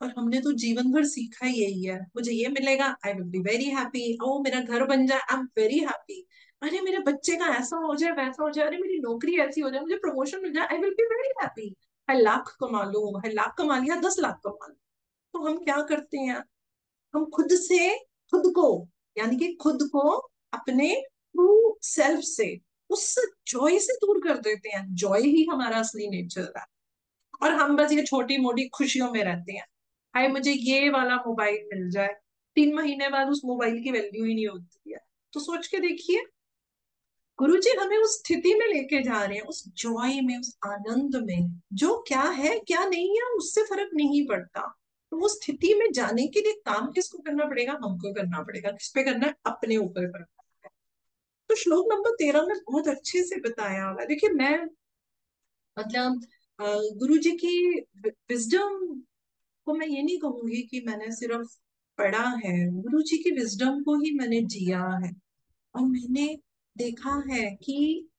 और हमने तो जीवन भर सीखा ही यही है, मुझे ये मिलेगा I will be very happy, ओ मेरा घर बन जाए आई एम वेरी हैप्पी, अरे मेरे बच्चे का ऐसा हो जाए वैसा हो जाए, अरे मेरी नौकरी ऐसी हो जाए, मुझे प्रमोशन मिल जाए, आई विल बी वेरी हैप्पी। है लाख कमा लूं, है लाख कमा लिया, 10 लाख कमा लूं। तो हम क्या करते हैं, हम खुद से खुद को, यानी कि खुद को अपने ट्रू सेल्फ से, उस जॉय से दूर कर देते हैं। जॉय ही हमारा असली नेचर है। और हम बस ये छोटी मोटी खुशियों में रहते हैं। हाय मुझे ये वाला मोबाइल मिल जाए, 3 महीने बाद उस मोबाइल की वैल्यू ही नहीं होती है। तो सोच के देखिए, गुरुजी हमें उस स्थिति में लेके जा रहे हैं, उस जॉय में, उस आनंद में, जो क्या है क्या नहीं है उससे फर्क नहीं पड़ता। तो वो स्थिति में जाने के लिए काम किसको करना पड़ेगा, हमको करना पड़ेगा। किस पे करना है, अपने ऊपर करना है। तो श्लोक नंबर 13 में बहुत अच्छे से बताया हुआ है। देखिए मैं मतलब गुरु जी की विजडम को मैं ये नहीं कहूंगी कि मैंने सिर्फ पढ़ा है, गुरु जी की विजडम को ही मैंने जिया है। और मैंने देखा है कि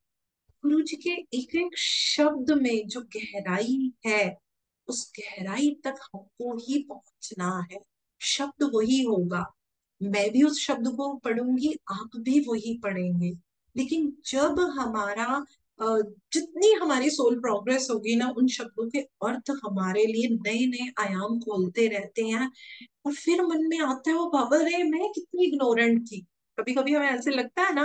गुरु जी के एक एक शब्द में जो गहराई है, उस गहराई तक हमको ही पहुंचना है। शब्द वही होगा, मैं भी उस शब्द को पढ़ूंगी, आप भी वही पढ़ेंगे। लेकिन जब हमारा जितनी हमारी सोल प्रोग्रेस होगी ना, उन शब्दों के अर्थ हमारे लिए नए नए आयाम खोलते रहते हैं। और फिर मन में आता है वो बाबा रे मैं कितनी इग्नोरेंट थी। कभी कभी हमें ऐसे लगता है ना,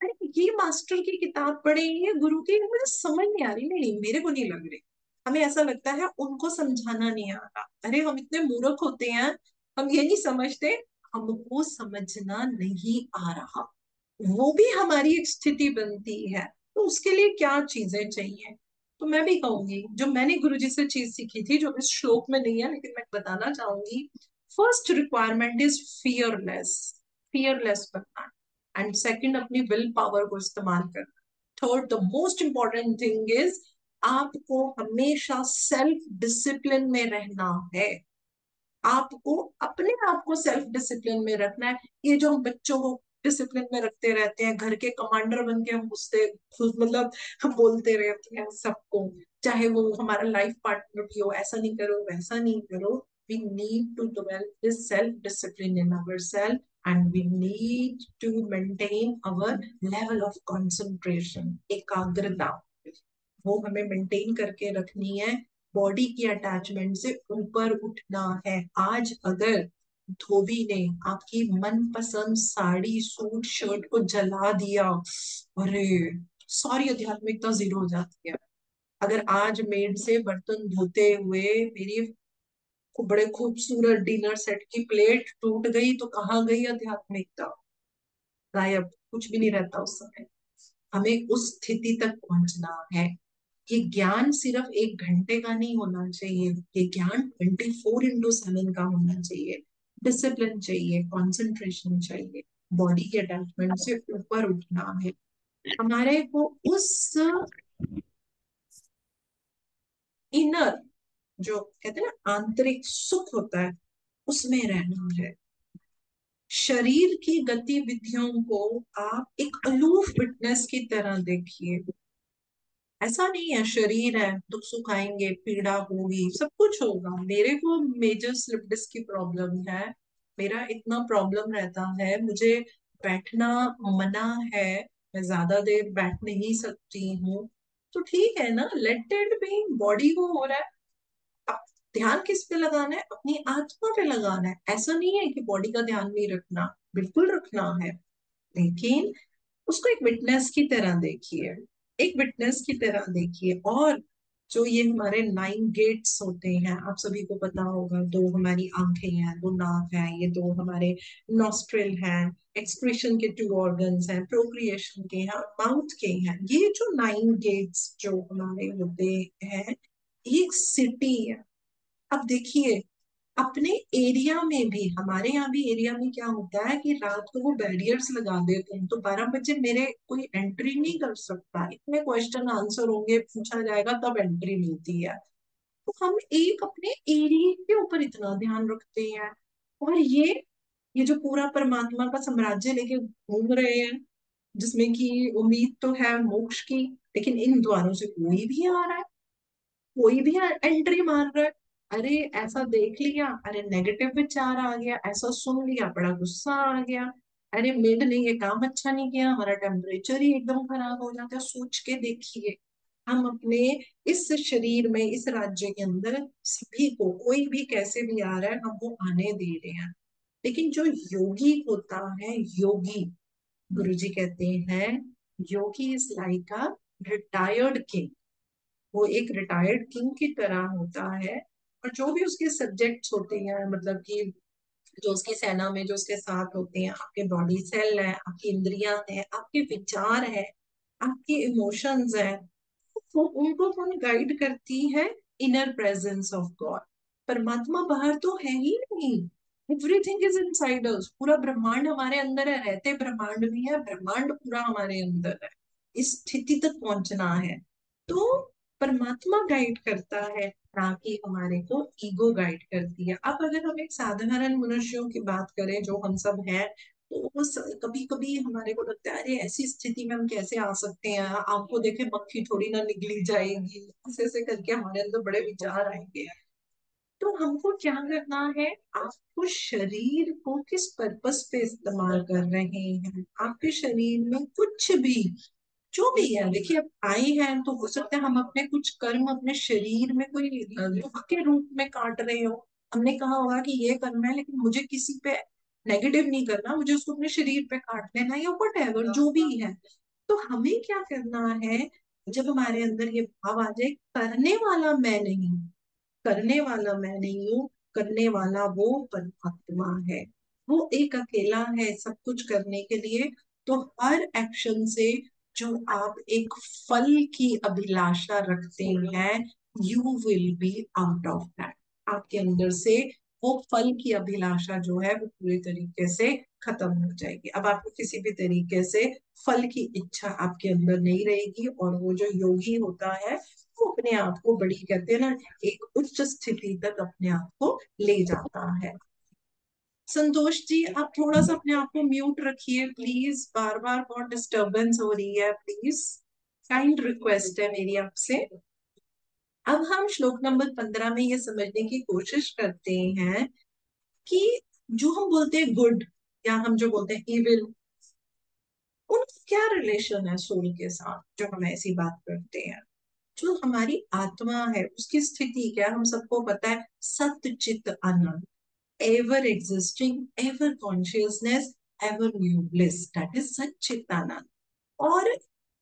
अरे ये मास्टर की किताब पढ़े, ये गुरु की, मुझे समझ नहीं आ रही। नहीं नहीं, मेरे को नहीं लग रही। हमें ऐसा लगता है उनको समझाना नहीं आ रहा। अरे हम इतने मूर्ख होते हैं, हम ये नहीं समझते हमको समझना नहीं आ रहा। वो भी हमारी एक स्थिति बनती है। तो उसके लिए क्या चीजें चाहिए, तो मैं भी कहूंगी जो मैंने गुरुजी से चीज सीखी थी, जो इस श्लोक में नहीं है लेकिन मैं बताना चाहूंगी। First requirement is fearless, fearless बनना। एंड सेकंड अपनी विल पावर को इस्तेमाल करना। Third the most important thing is आपको हमेशा सेल्फ डिसिप्लिन में रहना है। आपको अपने आप को सेल्फ डिसिप्लिन में रखना है। ये जो हम बच्चों को डिसिप्लिन में रखते रहते हैं, घर के कमांडर बन के हम उससे खुद मतलब हम बोलते रहते हैं सबको, चाहे वो हमारा लाइफ पार्टनर भी हो, ऐसा नहीं करो वैसा नहीं करो। We need to develop this self discipline in our self and we need to maintain our level of concentration, एकाग्रता। वो हमें मेंटेन करके रखनी है। बॉडी की अटैचमेंट से ऊपर उठना है। आज अगर धोबी ने आपकी मनपसंद साड़ी सूट शर्ट को जला दिया, अरे सारी आध्यात्मिकता जीरो हो जाती है। अगर आज मेड से बर्तन धोते हुए मेरी बड़े खूबसूरत डिनर सेट की प्लेट टूट गई तो कहाँ गई आध्यात्मिकता, गायब, कुछ भी नहीं रहता उस समय। हमें उस स्थिति तक पहुंचना है। ये ज्ञान सिर्फ 1 घंटे का नहीं होना चाहिए, ये ज्ञान 24/7 का होना चाहिए। डिसिप्लिन चाहिए, कंसंट्रेशन चाहिए, बॉडी के अटैचमेंट से ऊपर उठना है। हमारे को उस इनर, जो कहते हैं ना आंतरिक सुख होता है, उसमें रहना है। शरीर की गतिविधियों को आप एक अलूफ विटनेस की तरह देखिए। ऐसा नहीं है शरीर है, दुख सुख आएंगे, पीड़ा होगी, सब कुछ होगा। मेरे को मेजर स्लिप डिस्क की प्रॉब्लम है, मेरा इतना प्रॉब्लम रहता है, मुझे बैठना मना है, मैं ज्यादा देर बैठ नहीं सकती हूँ। तो ठीक है ना, लेट इट बी, बॉडी को हो रहा है। अब ध्यान किस पे लगाना है? अपनी आत्मा पे लगाना है। ऐसा नहीं है कि बॉडी का ध्यान नहीं रखना, बिल्कुल रखना है, लेकिन उसको एक विटनेस की तरह देखिए, एक विटनेस की तरह देखिए। और जो ये हमारे 9 गेट्स होते हैं, आप सभी को पता होगा, दो हमारी आंखें हैं, दो नाक है, ये दो हमारे नॉस्ट्रिल हैं, एक्सक्रीशन के 2 ऑर्गन्स हैं, प्रोक्रिएशन के हैं, माउथ के हैं। ये जो 9 गेट्स जो हमारे होते हैं, ये एक सिटी है। अब देखिए, अपने एरिया में भी, हमारे यहाँ भी एरिया में क्या होता है कि रात को वो बैरियर्स लगा देते हैं, तो 12 बजे मेरे कोई एंट्री नहीं कर सकता, इतने क्वेश्चन आंसर होंगे, पूछा जाएगा तब एंट्री मिलती है। तो हम एक अपने एरिया के ऊपर इतना ध्यान रखते हैं। और ये जो पूरा परमात्मा का साम्राज्य लेके घूम रहे हैं, जिसमें कि उम्मीद तो है मोक्ष की, लेकिन इन द्वारों से कोई भी आ रहा है, कोई भी एंट्री मार रहा है। अरे ऐसा देख लिया, अरे नेगेटिव विचार आ गया, ऐसा सुन लिया, बड़ा गुस्सा आ गया, अरे मेड ने ये काम अच्छा नहीं किया, हमारा टेम्परेचर ही एकदम खराब हो जाता है। सोच के देखिए, हम अपने इस शरीर में, इस राज्य के अंदर सभी को, कोई भी कैसे भी आ रहा है, हम वो आने दे रहे हैं। लेकिन जो योगी होता है, योगी, गुरुजी कहते हैं, yogi is like a retired king. वो एक रिटायर्ड किंग की तरह होता है। और जो भी उसके सब्जेक्ट्स होते हैं, मतलब कि जो उसकी सेना में जो उसके साथ होते हैं, आपके बॉडी सेल है, आपकी इंद्रियां हैं, आपके विचार है, आपके इमोशंस हैं, वो उनको कौन गाइड करती है? Inner presence of God. परमात्मा बाहर तो है ही नहीं, एवरीथिंग इज इनसाइड अस। पूरा ब्रह्मांड हमारे अंदर है, रहते ब्रह्मांड भी है, ब्रह्मांड पूरा हमारे अंदर है। इस स्थिति तक पहुंचना है तो परमात्मा गाइड करता है, ना कि हमारे को ईगो गाइड करती है। अब अगर हम एक साधारण मनुष्यों की बात करें, जो हम सब हैं, तो वो कभी कभी हमारे को लगता है, अरे ऐसी स्थिति में हम कैसे आ सकते हैं, आपको देखे मक्खी थोड़ी ना निगली जाएगी, ऐसे ऐसे करके हमारे अंदर बड़े विचार आएंगे। तो हमको क्या करना है? आपको शरीर को किस पर्पस पे इस्तेमाल कर रहे हैं? आपके शरीर में कुछ भी, जो भी है, देखिए अब आए हैं तो हो सकता है हम अपने कुछ कर्म अपने शरीर में कोई दुख के रूप में काट रहे हो। हमने कहा होगा कि ये करना है, लेकिन मुझे किसी पे नेगेटिव नहीं करना, मुझे उसको अपने शरीर पे काट लेना, या वट एवर जो भी है। तो हमें क्या करना है? जब हमारे अंदर ये भाव आ जाए, करने वाला मैं नहीं, करने वाला मैं नहीं हूँ, करने वाला वो परमात्मा है, वो एक अकेला है सब कुछ करने के लिए। तो हर एक्शन से जो आप एक फल की अभिलाषा रखते हैं, you will be out of that. आपके अंदर से वो फल की अभिलाषा जो है वो पूरी तरीके से खत्म हो जाएगी। अब आपको किसी भी तरीके से फल की इच्छा आपके अंदर नहीं रहेगी, और वो जो योगी होता है, वो अपने आप को बड़ी, कहते हैं ना, एक उच्च स्थिति तक अपने आप को ले जाता है। संतोष जी, आप थोड़ा सा अपने आप को म्यूट रखिए प्लीज, बार बार बहुत डिस्टरबेंस हो रही है, प्लीज, काइंड रिक्वेस्ट है मेरी आपसे। अब हम श्लोक नंबर 15 में ये समझने की कोशिश करते हैं कि जो हम बोलते हैं गुड, या हम जो बोलते हैं इविल, उनका क्या रिलेशन है सोल के साथ, जो हम ऐसी बात करते हैं। जो हमारी आत्मा है उसकी स्थिति क्या है? हम सबको पता है, Sat Chit Anand, ever existing, ever consciousness, ever new bliss, that is Sachchidananda. और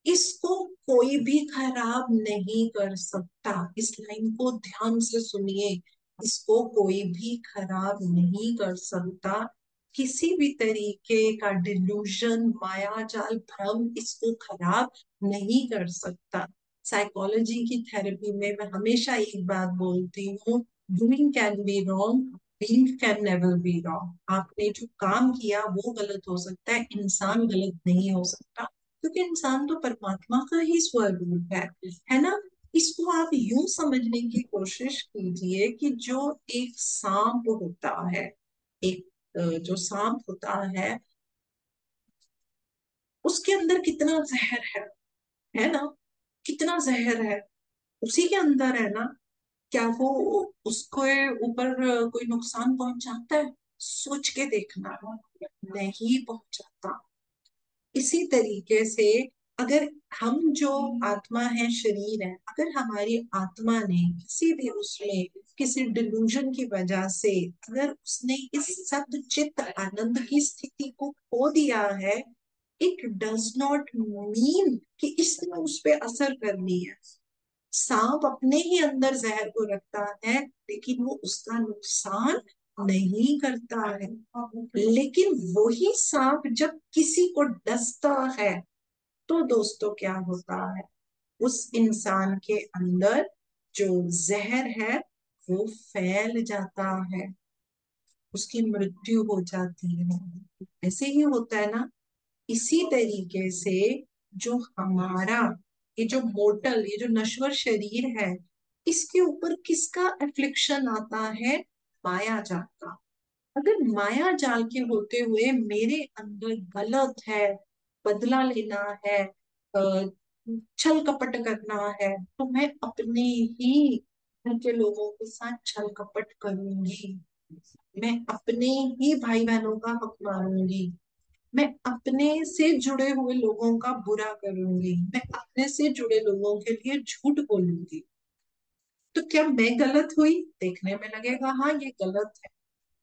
इसको कोई भी खराब नहीं कर सकता। इस लाइन को ध्यान से सुनिए, इसको कोई भी खराब नहीं कर सकता। किसी भी तरीके का डिल्यूजन, माया जाल, भ्रम इसको खराब नहीं कर सकता। साइकोलॉजी की थेरेपी में मैं हमेशा एक बात बोलती हूँ, doing can be wrong, being can never be wrong. आपने जो काम किया वो गलत हो सकता है, इंसान गलत नहीं हो सकता। क्योंकि इंसान तो परमात्मा का ही स्वरूप है ना। इसको आप यूं समझने की कोशिश कीजिए कि जो एक सांप होता है, एक जो सांप होता है, उसके अंदर कितना जहर है ना, कितना जहर है उसी के अंदर है ना। क्या वो उसको ऊपर कोई नुकसान पहुंचाता है? सोच के देखना, नहीं पहुंचाता। इसी तरीके से अगर हम जो आत्मा है, शरीर है, अगर हमारी आत्मा ने किसी भी उसमें किसी डिल्यूजन की वजह से अगर उसने इस सत चित आनंद की स्थिति को खो दिया है, इट डज नॉट मीन कि इसने उस पर असर कर ली है। सांप अपने ही अंदर जहर को रखता है, लेकिन वो उसका नुकसान नहीं करता है। लेकिन वही सांप जब किसी को डसता है, तो दोस्तों क्या होता है, उस इंसान के अंदर जो जहर है वो फैल जाता है, उसकी मृत्यु हो जाती है। ऐसे ही होता है ना। इसी तरीके से जो हमारा ये जो मोर्टल, ये जो नश्वर शरीर है, इसके ऊपर किसका एफ्लिक्शन आता है? माया जाल का। अगर माया जाल के होते हुए मेरे अंदर गलत है, बदला लेना है, छल कपट करना है, तो मैं अपने ही घर के लोगों के साथ छल कपट करूंगी, मैं अपने ही भाई बहनों का हक मारूंगी, मैं अपने से जुड़े हुए लोगों का बुरा करूंगी, मैं अपने से जुड़े लोगों के लिए झूठ बोलूंगी। तो क्या मैं गलत हुई? देखने में लगेगा हाँ ये गलत है,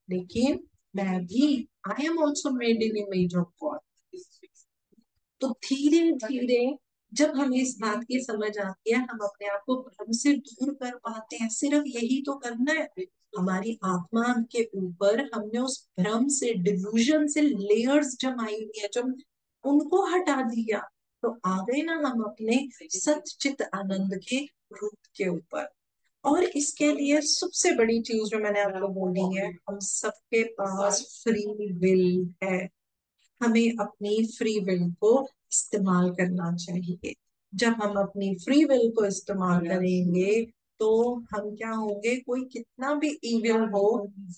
लेकिन मैं भी, I am also made in image of God. तो धीरे धीरे जब हमें इस बात की समझ आती है, हम अपने आप को भ्रम से दूर कर पाते हैं। सिर्फ यही तो करना है। हमारी आत्मा के ऊपर हमने उस भ्रम से, डिल्यूजन से लेयर्स जमाई हुई है, जब उनको हटा दिया तो आ गए ना हम अपने सच्चित आनंद के रूप के ऊपर। और इसके लिए सबसे बड़ी चीज जो मैंने आपको बोली है, हम सबके पास फ्री विल है। हमें अपनी फ्री विल को इस्तेमाल करना चाहिए। जब हम अपनी फ्री विल को इस्तेमाल करेंगे तो हम क्या होंगे, कोई कितना भी इविल हो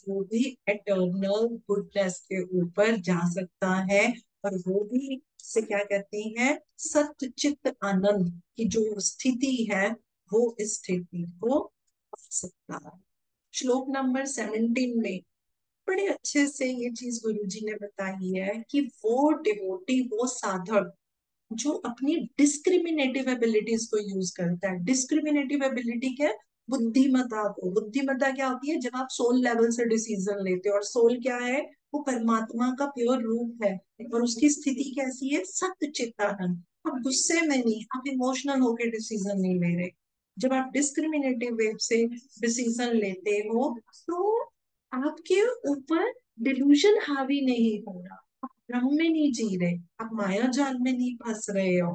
वो भी एटर्नल गुडनेस के ऊपर जा सकता है, और वो भी से क्या कहते हैं, सत्य चित्त आनंद की जो स्थिति है वो इस स्थिति को पा सकता है। श्लोक नंबर 17 में बड़े अच्छे से ये चीज गुरुजी ने बताई है कि वो डिवोटी, वो साधक जो अपनी डिस्क्रिमिनेटिव एबिलिटीज को यूज करता है। डिस्क्रिमिनेटिव एबिलिटी क्या है? बुद्धिमत्ता को। बुद्धिमत्ता क्या होती है? जब आप सोल लेवल से डिसीजन लेते हो, और सोल क्या है? वो परमात्मा का प्योर रूप है, और उसकी स्थिति कैसी है? सत्य चित्तानंद। आप गुस्से में नहीं, आप इमोशनल होकर डिसीजन नहीं ले रहे। जब आप डिस्क्रिमिनेटिव वे से डिसीजन लेते हो तो आपके ऊपर डिल्यूजन हावी नहीं हो रहा, आप भ्रम में नहीं जी रहे, आप माया जाल में नहीं फंस रहे हो।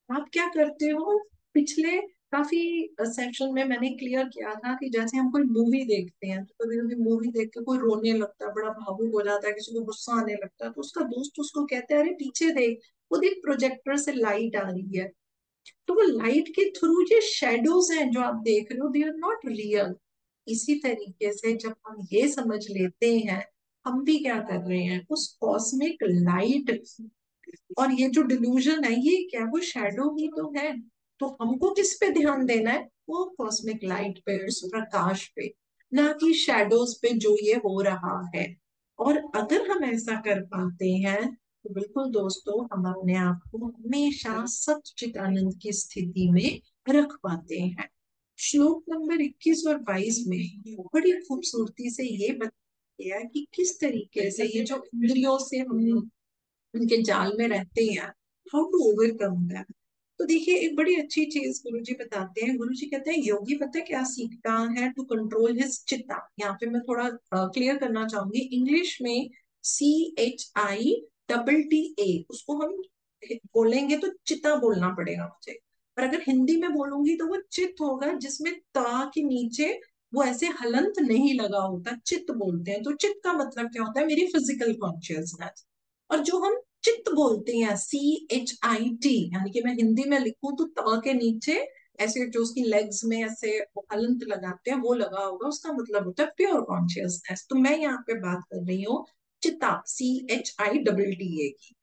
आप क्या करते हो? पिछले काफी सेक्शन में मैंने क्लियर किया था कि जैसे हम कोई मूवी देखते हैं तो कभी कभी मूवी देख के कोई रोने लगता है, बड़ा भावुक हो जाता है, किसी को गुस्सा आने लगता है, तो उसका दोस्त उसको कहता है अरे पीछे देख, वो देख प्रोजेक्टर से लाइट आ रही है। तो वो लाइट के थ्रू ये शेडोज हैं जो आप देख रहे हो, दे आर नॉट रियल। इसी तरीके से जब हम ये समझ लेते हैं, हम भी क्या कर रहे हैं, उस कॉस्मिक लाइट, और ये जो डिल्यूजन है ये क्या, वो शैडो ही तो है। तो हमको किस पे ध्यान देना है? वो कॉस्मिक लाइट पे, उस प्रकाश पे, ना कि शैडोज पे जो ये हो रहा है। और अगर हम ऐसा कर पाते हैं तो बिल्कुल दोस्तों, हम अपने आप को हमेशा सच्चित आनंद की स्थिति में रख पाते हैं। श्लोक नंबर 21 और 22 में बड़ी खूबसूरती से ये बताया कि किस तरीके से ये जो इंद्रियों से हम उनके जाल में रहते हैं, हाउ टू ओवरकम दैट। तो देखिए एक बड़ी अच्छी चीज गुरुजी बताते हैं। गुरुजी कहते हैं योगी पता है क्या सीखता है? टू कंट्रोल हिज चित्ता। यहाँ पे मैं थोड़ा क्लियर करना चाहूंगी। इंग्लिश में CHITTA, उसको हम बोलेंगे तो चिता बोलना पड़ेगा मुझे, और अगर हिंदी में बोलूंगी तो वो चित होगा, जिसमें ता के नीचे वो ऐसे हलंत नहीं लगा होता, चित्त बोलते हैं। तो चित्त का मतलब क्या होता है? मेरी फिजिकल कॉन्शियसनेस। और जो हम चित्त बोलते हैं, CHIT, यानी कि मैं हिंदी में लिखूं तो त के नीचे ऐसे जो उसकी लेग्स में ऐसे वो हलंत लगाते हैं वो लगा होगा, उसका मतलब होता है प्योर कॉन्शियसनेस। तो मैं यहाँ पे बात कर रही हूँ चिता, CHITTA की।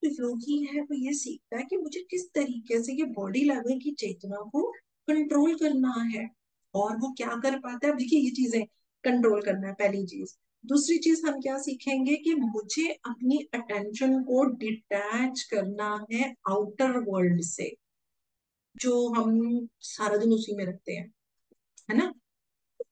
तो योगी है वो ये सीखता है कि मुझे किस तरीके से ये बॉडी लेवल की चेतना को कंट्रोल करना है। और वो क्या कर पाता है, अब देखिए ये चीजें कंट्रोल करना है पहली चीज। दूसरी चीज हम क्या सीखेंगे कि मुझे अपनी अटेंशन को डिटैच करना है आउटर वर्ल्ड से, जो हम सारा दिन उसी में रखते हैं, है ना।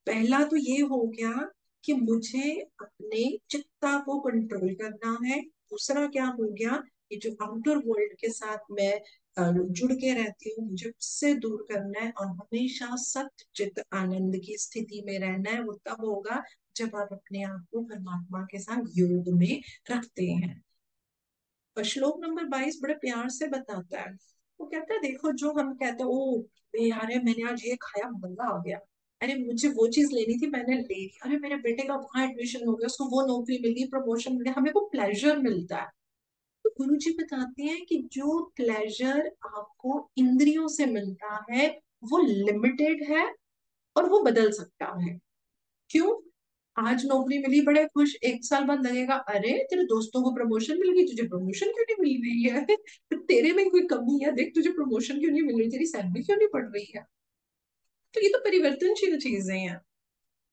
पहला तो ये हो गया कि मुझे अपने चित्ता को कंट्रोल करना है। दूसरा क्या हो गया, ये जो आउटर वर्ल्ड के साथ मैं जुड़ के रहती हूँ, मुझे उससे दूर करना है और हमेशा सत चित आनंद की स्थिति में रहना है। वो तब होगा जब आप अपने आप को परमात्मा के साथ योग में रखते हैं। और श्लोक नंबर 22 बड़े प्यार से बताता है। वो कहता है देखो, जो हम कहते हैं ओ यार मैंने आज ये खाया मजा आ गया, अरे मुझे वो चीज लेनी थी मैंने ले ली, अरे मेरे बेटे का वहां एडमिशन हो गया, उसको वो नौकरी मिल गई, प्रमोशन मिल गया, हमें वो प्लेजर मिलता है। तो गुरु जी बताते हैं कि जो प्लेजर आपको इंद्रियों से मिलता है वो लिमिटेड है और वो बदल सकता है। क्यों? आज नौकरी मिली बड़े खुश, एक साल बाद लगेगा अरे तेरे दोस्तों को प्रमोशन मिल गई, तुझे प्रमोशन क्यों नहीं मिल रही है? तेरे में कोई कमी है, देख तुझे प्रमोशन क्यों नहीं मिल रही, तेरी सैलरी क्यों नहीं बढ़ रही है। तो ये तो परिवर्तनशील चीजें हैं।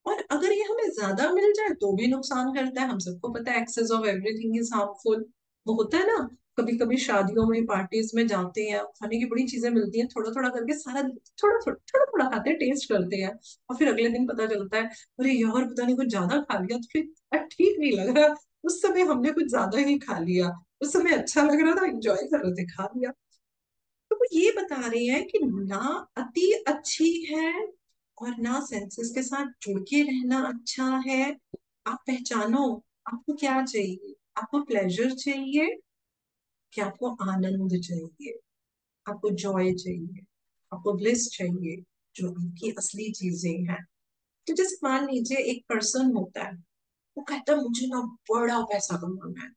और अगर ये हमें ज्यादा मिल जाए तो भी नुकसान करता है, हम सबको पता है excess of everything is harmful. वो होता है ना, कभी कभी शादियों में पार्टीज में जाते हैं, खाने की बड़ी चीजें मिलती हैं, थोड़ा थोड़ा करके सारा थोड़ा थोड़ा थोड़ा थोड़ा खाते हैं, टेस्ट करते हैं, और फिर अगले दिन पता चलता है अरे यार पता नहीं कुछ ज्यादा खा लिया, तो फिर ठीक नहीं लग रहा। उस समय हमने कुछ ज्यादा ही खा लिया, उस समय अच्छा लग रहा था, एंजॉय कर रहे थे, खा लिया। तो वो ये बता रहे हैं कि ना अति अच्छी है और ना सेंसेस के साथ जुड़ के रहना अच्छा है। आप पहचानो आपको क्या चाहिए, आपको प्लेजर चाहिए कि आपको आनंद चाहिए, आपको जॉय चाहिए, आपको ब्लिस चाहिए, जो आपकी असली चीजें हैं। तो जैसे मान लीजिए एक पर्सन होता है, वो कहता है मुझे ना बड़ा पैसा कमाना है,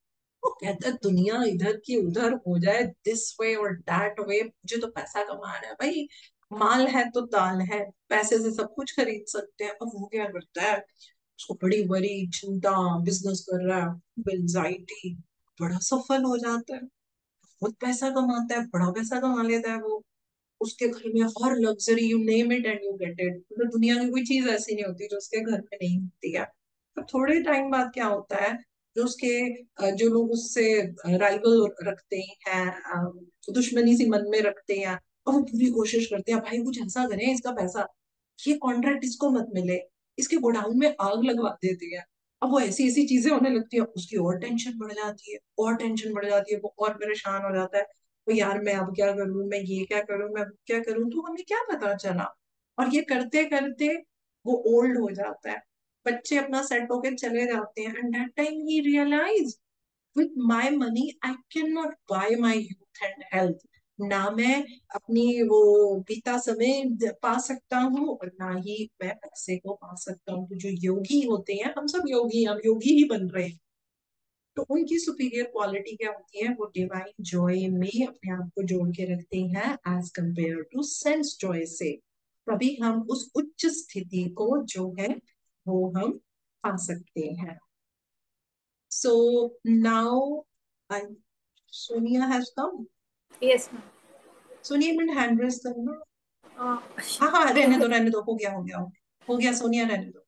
वो कहता है दुनिया इधर की उधर हो जाए, दिस वे और दैट वे, मुझे तो पैसा कमाना है भाई। माल है तो ताल है, पैसे से सब कुछ खरीद सकते हैं। अब वो क्या करता है, उसको बड़ी बड़ी चिंता, बिजनेस कर रहा है, एंजाइटी, बड़ा सफल हो जाता है, बहुत पैसा कमाता है, बड़ा पैसा कमा लेता है वो। उसके घर में हर luxury, you name it and you get it, मतलब दुनिया की कोई चीज ऐसी नहीं होती जो उसके घर में नहीं होती है। अब थोड़े टाइम बाद क्या होता है, जो उसके जो लोग उससे राइवल रखते हैं, दुश्मनी सी मन में रखते हैं, और वो पूरी कोशिश करते हैं भाई कुछ ऐसा करें इसका पैसा, ये कॉन्ट्रैक्ट इसको मत मिले, इसके गोडाउन में आग लगवा देते हैं। अब वो ऐसी ऐसी चीजें होने लगती है, उसकी और टेंशन बढ़ जाती है, और टेंशन बढ़ जाती है, वो और परेशान हो जाता है। तो यार मैं अब क्या करूं, मैं ये क्या करूं, मैं वो क्या करूं, तो हमें क्या पता चला। और ये करते करते वो ओल्ड हो जाता है, बच्चे अपना सेट होके चले जाते हैं, एंड दैट टाइम ही realise with my money I can not buy my youth and health. ना मैं अपनी वो बीता समय पा सकता हूँ और ना ही मैं पैसे को पा सकता हूँ। तो जो योगी होते हैं, हम सब योगी, हम योगी ही बन रहे हैं, तो उनकी सुपीरियर क्वालिटी क्या होती है, वो डिवाइन जॉय में अपने आप को जोड़ के रखते हैं as compare to sense joy से। तभी हम उस उच्च स्थिति को जो है वो हम पा सकते हैं। So now Sonia has come. Yes, ma'am. Sonia एक मिनट हैंड रेस करना। Uh, हाँ हाँ, रहने दो रहने दो, हो गया हो गया हो गया हो गया, सोनिया रहने दो।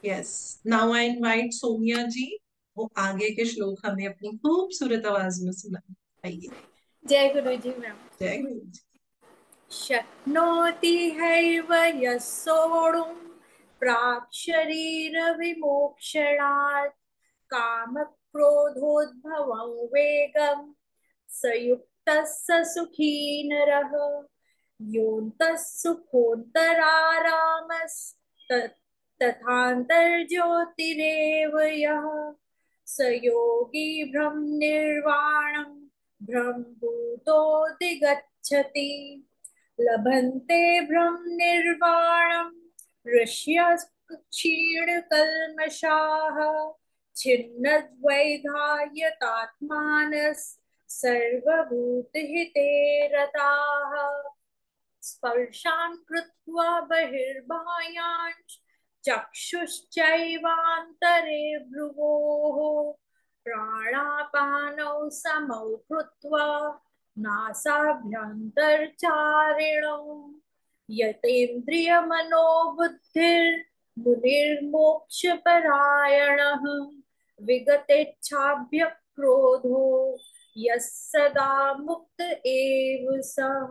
Yes, now I invite Sonia ji, वो आगे के श्लोक हमें अपनी खूबसूरत आवाज में सुनाइए। जय गुरु जी मैम। जय गुरु जी। शक्नोति हैव यः सोढुं प्राक् शरीरविमोक्षणात् कामक्रोधोद्भवं वेगं स युक्तः स सुखी नरः योऽन्तः सुखोऽन्तरारामस्तथान्तर्ज्योतिरेव यः स योगी ब्रह्मनिर्वाणं ब्रह्मभूतोऽधिगच्छति लभन्ते ब्रह्मनिर्वाणं ऋषयः क्षीणकल्मषाः छिन्नद्वैधायतात्मानः सर्वभूतहिते रताः स्पर्शान् कृत्वा बहिर्बाह्यान् चक्षुश्चैवान्तरे भ्रुवोः प्राणापानौ समौ कृत्वा नासाभ्यन्तरचारिणौ यतेन्द्रियमनोबुद्धिर्मुनिर्मोक्षपरायणः विगतेच्छाभ्य क्रोधो यः सदा मुक्त एव सः।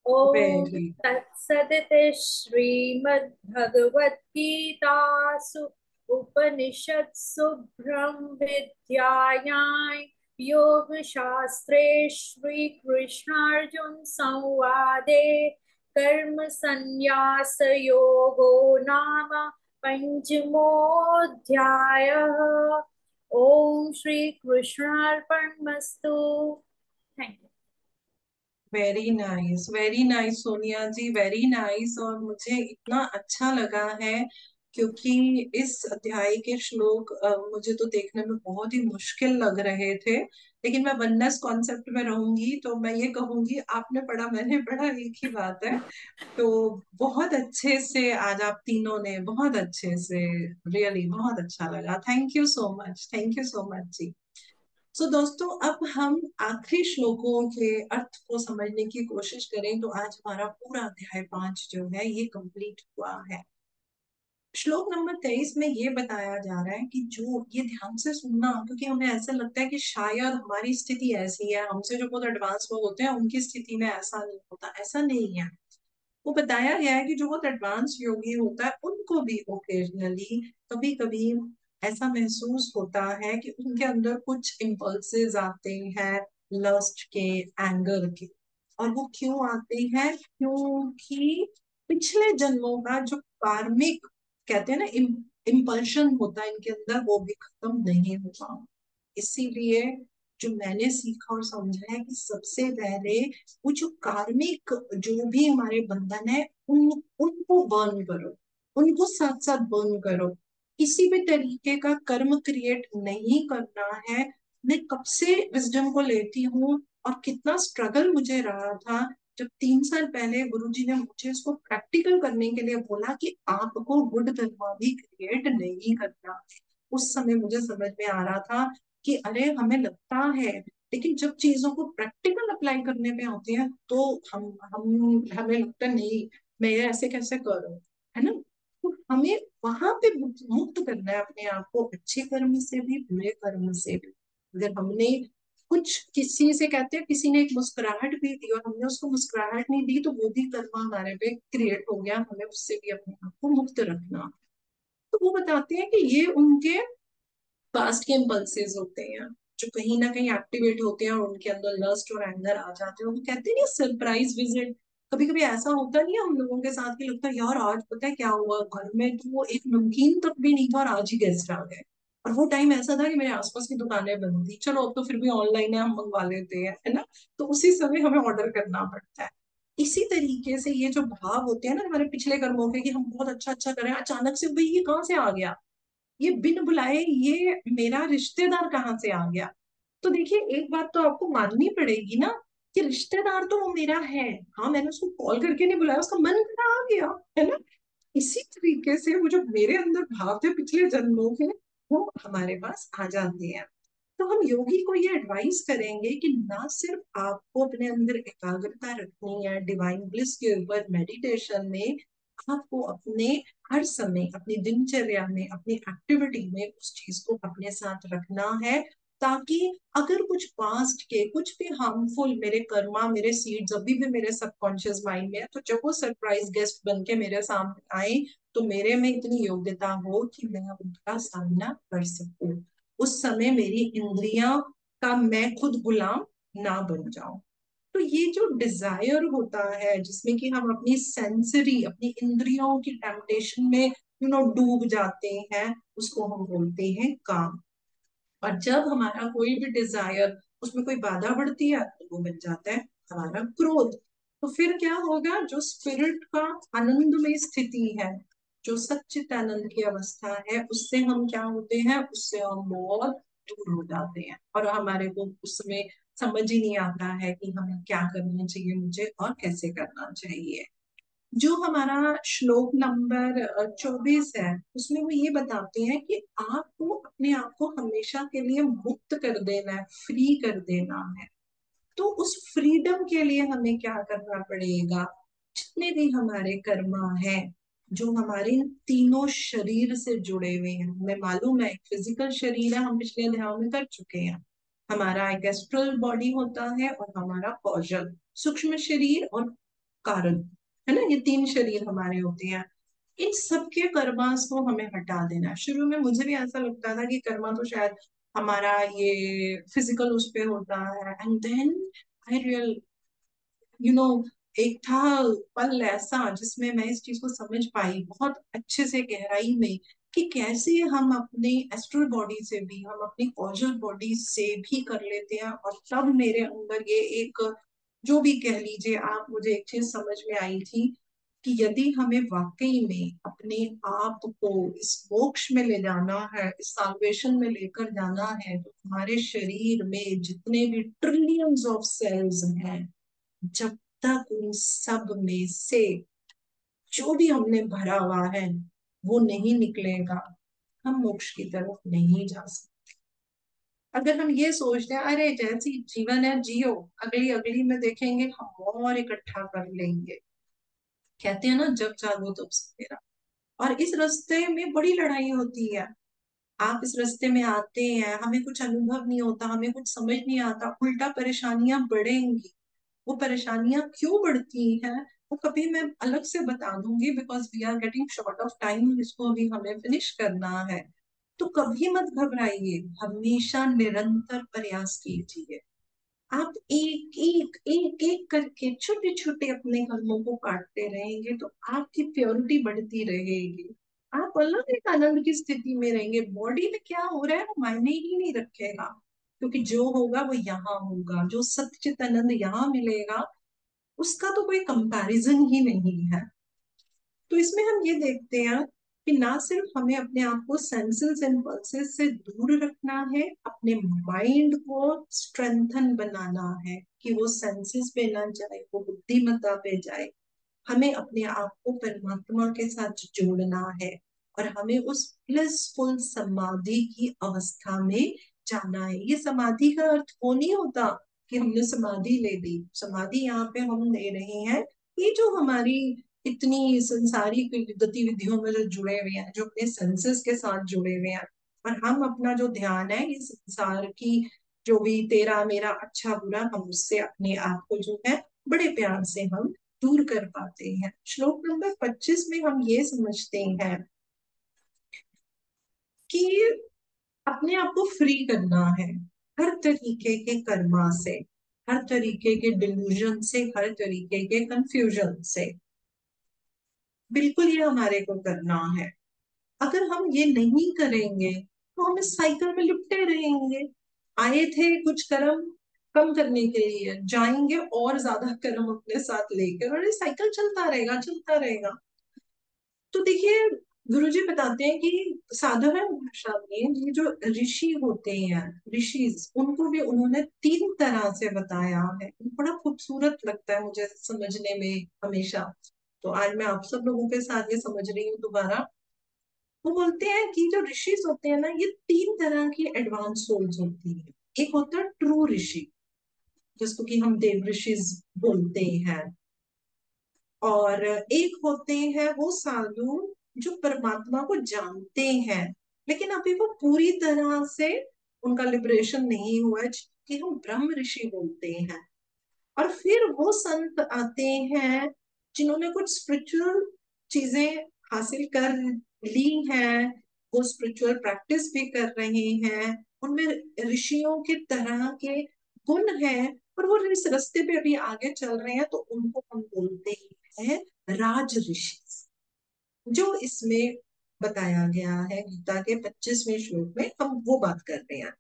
ॐ वेरी तत्सदिति श्रीमद्भगवद्गीतासु उपनिषत्सु ब्रह्मविद्यायां योगशास्त्रे श्रीकृष्णार्जुन संवादे कर्मसन्न्यासयोगो नाम पञ्चमोऽध्यायः। ॐ श्रीकृष्णार्पणमस्तु। Thank you. Very nice Sonia ji, very nice. और मुझे इतना अच्छा लगा है क्योंकि इस अध्याय के श्लोक मुझे तो देखने में बहुत ही मुश्किल लग रहे थे, लेकिन मैं वननेस कॉन्सेप्ट में रहूंगी तो मैं ये कहूंगी आपने पढ़ा मैंने पढ़ा एक ही बात है। तो बहुत अच्छे से आज आप तीनों ने बहुत अच्छे से, रियली बहुत अच्छा लगा। Thank you so much, thank you so much ji. दोस्तों अब हम आखिरी श्लोकों के अर्थ को समझने की कोशिश करें तो आज हमारा पूरा अध्याय 5 जो है ये कंप्लीट हुआ है। श्लोक नंबर 23 में ये बताया जा रहा है कि जो ये ध्यान से सुनना, क्योंकि हमें ऐसा लगता है कि शायद हमारी स्थिति ऐसी है, हमसे जो बहुत एडवांस लोग होते हैं उनकी स्थिति में ऐसा नहीं होता। ऐसा नहीं है। वो बताया गया है कि जो बहुत एडवांस योगी होता है उनको भी ओकेजनली कभी कभी ऐसा महसूस होता है कि उनके अंदर कुछ इम्पल्सेस आते हैं, लस्ट के, एंगर के। और वो क्यों आते हैं? क्योंकि पिछले जन्मों का जो कार्मिक कहते हैं ना इम्पल्शन होता है इनके अंदर, वो भी खत्म नहीं हुआ। इसीलिए जो मैंने सीखा और समझा है कि सबसे पहले वो जो कार्मिक जो भी हमारे बंधन है उनको बर्न करो, उनको साथ साथ बर्न करो। किसी भी तरीके का कर्म क्रिएट नहीं करना है। मैं कब से विजडम को लेती हूँ और कितना स्ट्रगल मुझे रहा था जब 3 साल पहले गुरुजी ने मुझे इसको प्रैक्टिकल करने के लिए बोला कि आपको गुड कर्म भी क्रिएट नहीं करना। उस समय मुझे समझ में आ रहा था कि अरे हमें लगता है, लेकिन जब चीजों को प्रैक्टिकल अप्लाई करने पे आते हैं तो हम हमें लगता है, नहीं मैं ये ऐसे कैसे करूं, है ना। तो हमें वहां पे मुक्त करना है अपने आप को, अच्छे कर्म से भी बुरे कर्म से भी। अगर हमने कुछ किसी से कहते हैं किसी ने एक मुस्कुराहट भी दी और हमने उसको मुस्कुराहट नहीं दी तो वो भी कर्म हमारे पे क्रिएट हो गया, हमें उससे भी अपने आप को मुक्त रखना। तो वो बताते हैं कि ये उनके पास्ट के इम्पल्सेस होते हैं जो कहीं ना कहीं एक्टिवेट होते हैं और उनके अंदर लस्ट और एंगर आ जाते हैं। वो कहते हैं सरप्राइज विजिट। कभी कभी ऐसा होता नहीं है हम लोगों के साथ कि लगता है यार आज पता है क्या हुआ, घर में तो वो एक नमकीन तक भी नहीं था और आज ही गेस्ट आ गए। और वो टाइम ऐसा था कि मेरे आसपास की दुकानें बंद थी, चलो अब तो फिर भी ऑनलाइन है हम मंगवा लेते हैं, है ना। तो उसी समय हमें ऑर्डर करना पड़ता है। इसी तरीके से ये जो भाव होते हैं ना हमारे पिछले कर्मों के कि हम बहुत अच्छा अच्छा करें, अचानक से भाई ये कहाँ से आ गया, ये बिन बुलाए ये मेरा रिश्तेदार कहाँ से आ गया। तो देखिए एक बात तो आपको माननी पड़ेगी ना कि रिश्तेदार तो वो मेरा है, हाँ मैंने उसको कॉल करके नहीं बुलाया, उसका मन करा आ गया, है ना। इसी तरीके से वो जो मेरे अंदर भाव थे पिछले जन्मों के वो हमारे पास आ जाते हैं। तो हम योगी को ये एडवाइस करेंगे कि ना सिर्फ आपको अपने अंदर एकाग्रता रखनी है डिवाइन ब्लिस के ऊपर मेडिटेशन में, आपको अपने हर समय अपनी दिनचर्या में अपनी एक्टिविटी में उस चीज को अपने साथ रखना है, ताकि अगर कुछ पास्ट के कुछ भी हार्मफुल मेरे कर्मा मेरे सीड्स अभी भी मेरे सबकॉन्शियस माइंड में है, तो जब वो सरप्राइज गेस्ट बन के मेरे सामने आए तो मेरे में इतनी योग्यता हो कि मैं उनका सामना कर सकूं। उस समय मेरी इंद्रियां का मैं खुद गुलाम ना बन जाऊं। तो ये जो डिजायर होता है जिसमें कि हम अपनी सेंसरी अपनी इंद्रियों की टेम्पटेशन में डूब जाते हैं, उसको हम बोलते हैं काम। और जब हमारा कोई भी डिजायर उसमें कोई बाधा बढ़ती है तो वो बन जाता है हमारा क्रोध। तो फिर क्या होगा, जो स्पिरिट का आनंदमय स्थिति है जो सच्चिदानंद की अवस्था है, उससे हम क्या होते हैं, उससे हम बहुत दूर हो जाते हैं और हमारे को उसमें समझ ही नहीं आता है कि हमें क्या करना चाहिए मुझे और कैसे करना चाहिए। जो हमारा श्लोक नंबर 24 है, उसमें वो ये बताते हैं कि आपको अपने आप को हमेशा के लिए मुक्त कर देना है, फ्री कर देना है। तो उस फ्रीडम के लिए हमें क्या करना पड़ेगा, जितने भी हमारे कर्मा हैं, जो हमारे इन तीनों शरीर से जुड़े हुए हैं, हमें मालूम है एक फिजिकल शरीर है, हम पिछले अध्याय में कर चुके हैं। हमारा एक एस्ट्रल बॉडी होता है और हमारा कॉजल सूक्ष्म शरीर और कारण, है ना, ये तीन शरीर हमारे होते हैं। इन सबके कर्मास को हमें हटा देना है। शुरू में मुझे भी ऐसा लगता था कि कर्मा तो शायद हमारा ये फिजिकल उस पे होता है, and then I real you know एक था पल ऐसा जिसमें मैं इस चीज को समझ पाई बहुत अच्छे से गहराई में, कि कैसे हम अपने एस्ट्रल बॉडी से भी, हम अपनी कॉजल बॉडी से भी कर लेते हैं। और तब मेरे अंदर ये एक, जो भी कह लीजिए आप, मुझे एक चीज समझ में आई थी कि यदि हमें वाकई में अपने आप को इस मोक्ष में ले जाना है, इस साल्वेशन में लेकर जाना है, तो हमारे शरीर में जितने भी ट्रिलियंस ऑफ सेल्स हैं, जब तक उन सब में से जो भी हमने भरा हुआ है वो नहीं निकलेगा, हम मोक्ष की तरफ नहीं जा सकते। अगर हम ये सोचते हैं अरे जैसी जीवन है जियो, अगली अगली में देखेंगे हम और इकट्ठा कर लेंगे, कहते हैं ना जब जागो तब सवेरा। और इस रास्ते में बड़ी लड़ाई होती है। आप इस रास्ते में आते हैं, हमें कुछ अनुभव नहीं होता, हमें कुछ समझ नहीं आता, उल्टा परेशानियां बढ़ेंगी। वो परेशानियां क्यों बढ़ती हैं वो कभी मैं अलग से बता दूंगी, because we are getting short of time, इसको अभी हमें फिनिश करना है। तो कभी मत घबराइए, हमेशा निरंतर प्रयास कीजिए। आप एक एक एक एक करके छोटे छोटे अपने कर्मों को काटते रहेंगे तो आपकी प्योरिटी बढ़ती रहेगी। आप अलग एक आनंद की स्थिति में रहेंगे। बॉडी में क्या हो रहा है वो मायने ही नहीं रखेगा, क्योंकि जो होगा वो यहाँ होगा, जो सच्चित आनंद यहाँ मिलेगा उसका तो कोई कंपैरिजन ही नहीं है। तो इसमें हम ये देखते हैं कि ना सिर्फ हमें अपने आप को सेंसेस एंड पल्सेस से दूर रखना है, अपने माइंड को स्ट्रेंथन बनाना है कि वो सेंसेस पे ना जाए, वो बुद्धिमत्ता पे जाए। हमें अपने आप को परमात्मा के साथ जोड़ना है और हमें उस ब्लिसफुल समाधि की अवस्था में जाना है। ये समाधि का अर्थ वो नहीं होता कि हमने समाधि ले ली। समाधि यहाँ पे हम ले रहे हैं ये जो हमारी इतनी संसारिक गतिविधियों में जो जुड़े हुए हैं, जो अपने सेंसेस के साथ जुड़े हुए हैं, और हम अपना जो ध्यान है ये संसार की जो भी तेरा मेरा अच्छा बुरा, हम उससे अपने आप को जो है बड़े प्यार से हम दूर कर पाते हैं। श्लोक नंबर 25 में हम ये समझते हैं कि अपने आप को फ्री करना है हर तरीके के कर्मा से, हर तरीके के डिल्यूजन से, हर तरीके के कंफ्यूजन से। बिल्कुल ये हमारे को करना है। अगर हम ये नहीं करेंगे तो हम इस साइकिल में लिपटे रहेंगे। आए थे कुछ कर्म कम करने के लिए, जाएंगे और ज्यादा कर्म अपने साथ लेकर, और ये साइकिल चलता रहेगा चलता रहेगा। तो देखिए गुरुजी बताते हैं कि साधारण भाषा में ये जो ऋषि होते हैं, ऋषिज, उनको भी उन्होंने तीन तरह से बताया है। बड़ा खूबसूरत लगता है मुझे समझने में हमेशा। तो आज मैं आप सब लोगों के साथ ये समझ रही हूँ दोबारा। वो बोलते हैं कि जो ऋषिज होते हैं ना, ये तीन तरह की एडवांस सोल्स होती है। एक होता है ट्रू ऋषि, जिसको कि हम देव ऋषिज बोलते हैं। और एक होते हैं वो साधु जो परमात्मा को जानते हैं, लेकिन अभी वो पूरी तरह से उनका लिबरेशन नहीं हुआ है, कि हम ब्रह्म ऋषि बोलते हैं। और फिर वो संत आते हैं जिन्होंने कुछ स्पिरिचुअल चीजें हासिल कर ली हैं, वो स्पिरिचुअल प्रैक्टिस भी कर रहे हैं, उनमें ऋषियों की तरह के गुण हैं, और वो इस रास्ते पे अभी आगे चल रहे हैं, तो उनको हम बोलते हैं राज ऋषि, जो इसमें बताया गया है गीता के 25वें श्लोक में। हम वो बात कर रहे हैं।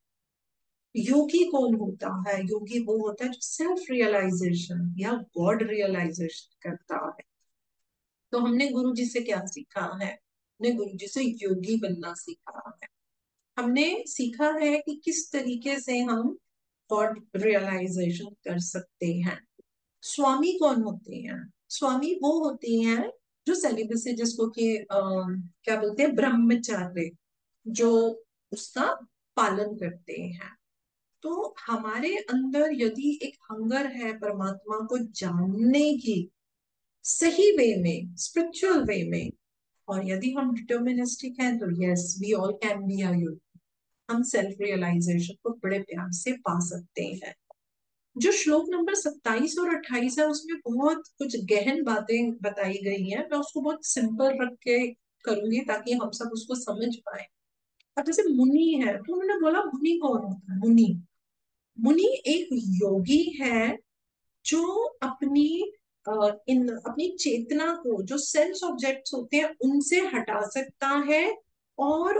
योगी कौन होता है? योगी वो होता है जो सेल्फ रियलाइजेशन या गॉड रियलाइजेशन करता है। तो हमने गुरु जी से क्या सीखा है? ने गुरु जी से योगी बनना सीखा है। हमने सीखा है कि किस तरीके से हम गॉड रियलाइजेशन कर सकते हैं। स्वामी कौन होते हैं? स्वामी वो होते हैं जो सेलिबेसी, जिसको कि क्या बोलते हैं, ब्रह्मचार्य, जो उसका पालन करते हैं। तो हमारे अंदर यदि एक हंगर है परमात्मा को जानने की, सही वे में, स्पिरिचुअल वे में, और यदि हम डिटर्मिनिस्टिक हैं, तो yes, we all can be a yogi. हम सेल्फ रियलाइजेशन को बड़े प्यार से पा सकते हैं। जो श्लोक नंबर 27 और 28 है, उसमें बहुत कुछ गहन बातें बताई गई हैं। मैं उसको बहुत सिंपल रख के करूंगी ताकि हम सब उसको समझ पाए। अब जैसे मुनि है, तो उन्होंने बोला मुनि कौन होता है? मुनि, मुनि एक योगी है जो अपनी अपनी चेतना को, जो सेंस ऑब्जेक्ट्स होते हैं, उनसे हटा सकता है, और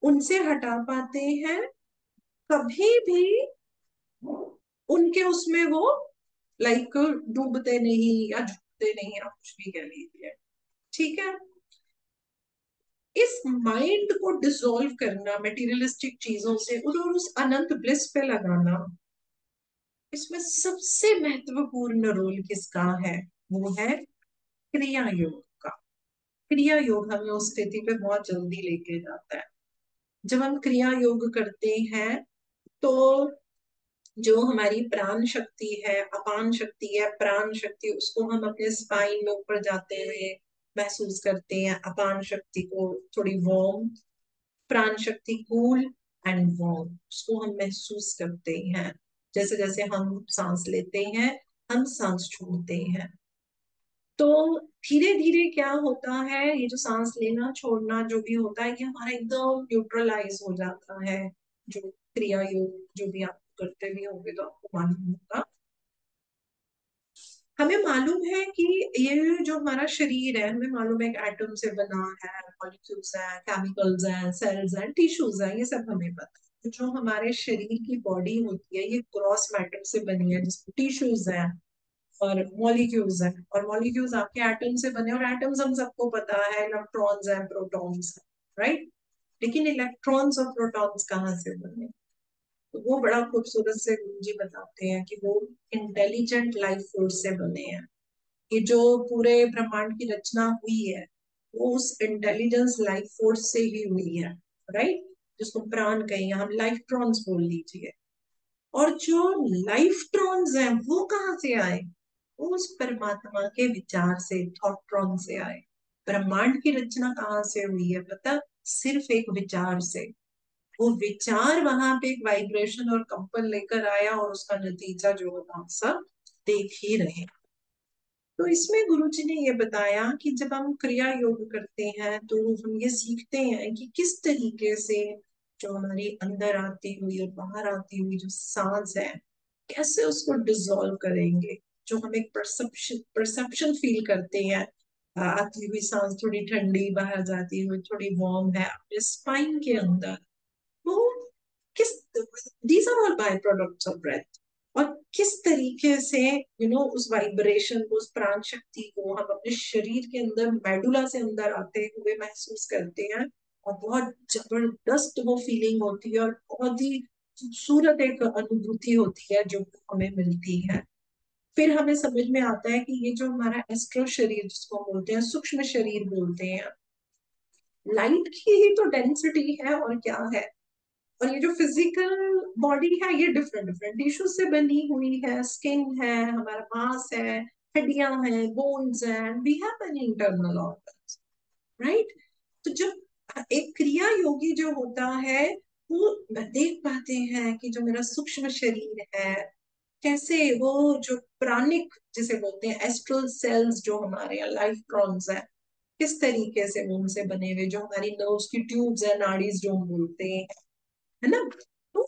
उनसे हटा पाते हैं। कभी भी उनके उसमें वो लाइक डूबते नहीं या झुकते नहीं, आप कुछ भी कह लीजिए, ठीक है। इस माइंड को डिसॉल्व करना मटेरियलिस्टिक चीजों से और उस अनंत ब्लिस पे लगाना, इसमें सबसे महत्वपूर्ण रोल किसका है? वो है क्रिया योग का। क्रिया योग हमें उस स्थिति पे बहुत जल्दी लेके जाता है। जब हम क्रिया योग करते हैं, तो जो हमारी प्राण शक्ति है, अपान शक्ति है, प्राण शक्ति, उसको हम अपने स्पाइन में ऊपर जाते हुए महसूस करते हैं। अपान शक्ति को थोड़ी वार्म, प्राण शक्ति कूल एंड वार्म, उसको हम महसूस करते हैं। जैसे जैसे हम सांस लेते हैं, हम सांस छोड़ते हैं, तो धीरे धीरे क्या होता है, ये जो सांस लेना छोड़ना जो भी होता है, ये हमारा एकदम न्यूट्रलाइज हो जाता है। जो क्रिया योग जो भी आप करते भी होंगे तो आपको मालूम होगा। हमें मालूम है कि ये जो हमारा शरीर है, हमें मालूम है कि एटम से बना है, मॉलिक्यूल्स हैं, केमिकल्स हैं, सेल्स हैं, टिश्यूज हैं, ये सब हमें पता है। तो जो हमारे शरीर की बॉडी होती है, ये क्रॉस मैटर से बनी है, जिसमें टिश्यूज हैं और मॉलिक्यूल्स हैं, और मॉलिक्यूल्स आपके एटम से बने, और एटम्स हम सबको पता है, इलेक्ट्रॉन्स हैं, प्रोटॉन्स हैं, राइट। लेकिन इलेक्ट्रॉन्स और प्रोटॉन्स कहाँ से बने? तो वो बड़ा खूबसूरत से गुरु जी बताते हैं कि वो इंटेलिजेंट लाइफ फोर्स से बने हैं। ये जो पूरे ब्रह्मांड की रचना हुई है, वो उस इंटेलिजेंस लाइफ फोर्स से ही हुई है, राइट, जिसको प्राण कहेंगे हम, लाइफ ट्रॉन्स बोल लीजिए। और जो लाइफ ट्रॉन्स हैं, वो कहाँ से आए? वो उस परमात्मा के विचार से, थॉट ट्रॉन से आए। ब्रह्मांड की रचना कहाँ से हुई है पता? सिर्फ एक विचार से। वो विचार वहां पे एक वाइब्रेशन और कंपन लेकर आया, और उसका नतीजा जो होगा हम सब देख ही रहे हैं। तो इसमें गुरुजी ने ये बताया कि जब हम क्रिया योग करते हैं, तो हम ये सीखते हैं कि किस तरीके से जो हमारी अंदर आती हुई और बाहर आती हुई जो सांस है, कैसे उसको डिसॉल्व करेंगे। जो हम एक परसेप्शन परसेप्शन फील करते हैं, आती हुई सांस थोड़ी ठंडी, बाहर जाती हुई थोड़ी वार्म है अपने स्पाइन के अंदर, वो किस, these are all by products of breath. और किस तरीके से उस वाइब्रेशन को, उस प्राण शक्ति को हम अपने शरीर के अंदर, मेडुला से अंदर आते हुए महसूस करते हैं, और बहुत जबरदस्त वो फीलिंग होती है, और बहुत ही खूबसूरत एक अनुभूति होती है जो हमें मिलती है। फिर हमें समझ में आता है कि ये जो हमारा एस्ट्रो शरीर, जिसको हम बोलते हैं, सूक्ष्म शरीर बोलते हैं, लाइट की ही तो डेंसिटी है, और क्या है। और ये जो फिजिकल बॉडी है, ये डिफरेंट डिफरेंट टिश्यू से बनी हुई है, स्किन है, हमारा मांस है, हड्डियां हैं, बोन्स हैं, we have an internal organs, right. तो जब एक क्रिया योगी जो होता है, वो देख पाते हैं कि जो मेरा सूक्ष्म शरीर है, कैसे वो जो प्राणिक जिसे बोलते हैं, एस्ट्रल सेल्स जो हमारे यहाँ लाइफ क्रॉन्स है, किस तरीके से वो उनसे बने हुए, जो हमारी नर्व्स की ट्यूब्स है, नाड़ीज जो हम बोलते हैं, है ना, तो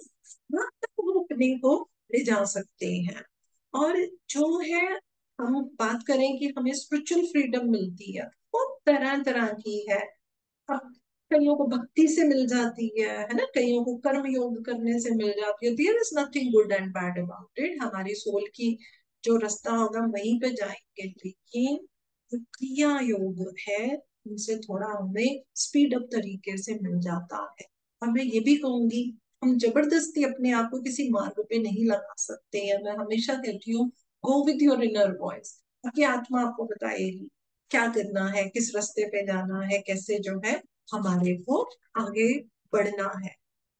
वहां तक वो अपने को ले जा सकते हैं। और जो है, हम बात करें कि हमें स्पिरिचुअल फ्रीडम मिलती है, वो तरह तरह की है। अब कईयों को भक्ति से मिल जाती है ना, कईयों को कर्म योग करने से मिल जाती है। There is nothing good and bad about it, हमारी सोल की जो रास्ता होगा वहीं पे जाएंगे। लेकिन जो क्रिया योग है, उनसे थोड़ा हमें स्पीड अप तरीके से मिल जाता है। और मैं ये भी कहूंगी, हम जबरदस्ती अपने आप को किसी मार्ग पे नहीं लगा सकते हैं। मैं हमेशा कहती हूँ, go with your inner voice. आपकी आत्मा आपको बताएगी क्या करना है, किस रास्ते पे जाना है, कैसे जो है हमारे को आगे बढ़ना है।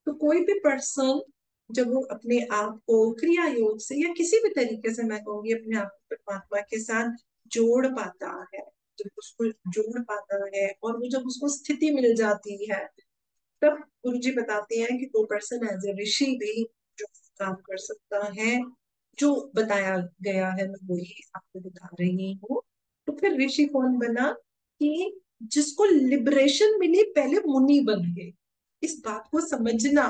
तो कोई भी पर्सन जब वो अपने आप को क्रिया योग से या किसी भी तरीके से, मैं कहूंगी, अपने आप को परमात्मा के साथ जोड़ पाता है, जब उसको जोड़ पाता है और वो जब उसको स्थिति मिल जाती है, तब गुरु जी बताते हैं कि वो पर्सन एज ए ऋषि भी जो काम कर सकता है। जो बताया गया है मैं वही आपको बता रही हूँ। तो फिर ऋषि कौन बना? कि जिसको लिबरेशन मिली, पहले मुनि बन गए। इस बात को समझना,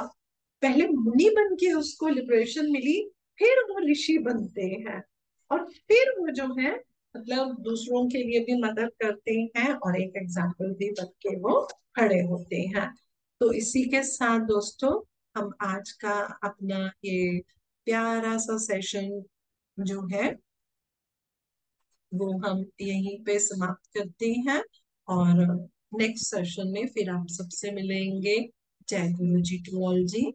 पहले मुनि बन के उसको लिबरेशन मिली, फिर वो ऋषि बनते हैं। और फिर वो जो है मतलब दूसरों के लिए भी मदद करते हैं और एक एग्जाम्पल भी बन के वो खड़े होते हैं। तो इसी के साथ दोस्तों, हम आज का अपना ये प्यारा सा सेशन जो है वो हम यहीं पे समाप्त करते हैं। और नेक्स्ट सेशन में फिर आप सबसे मिलेंगे। जय गुरु जी टू ऑल जी।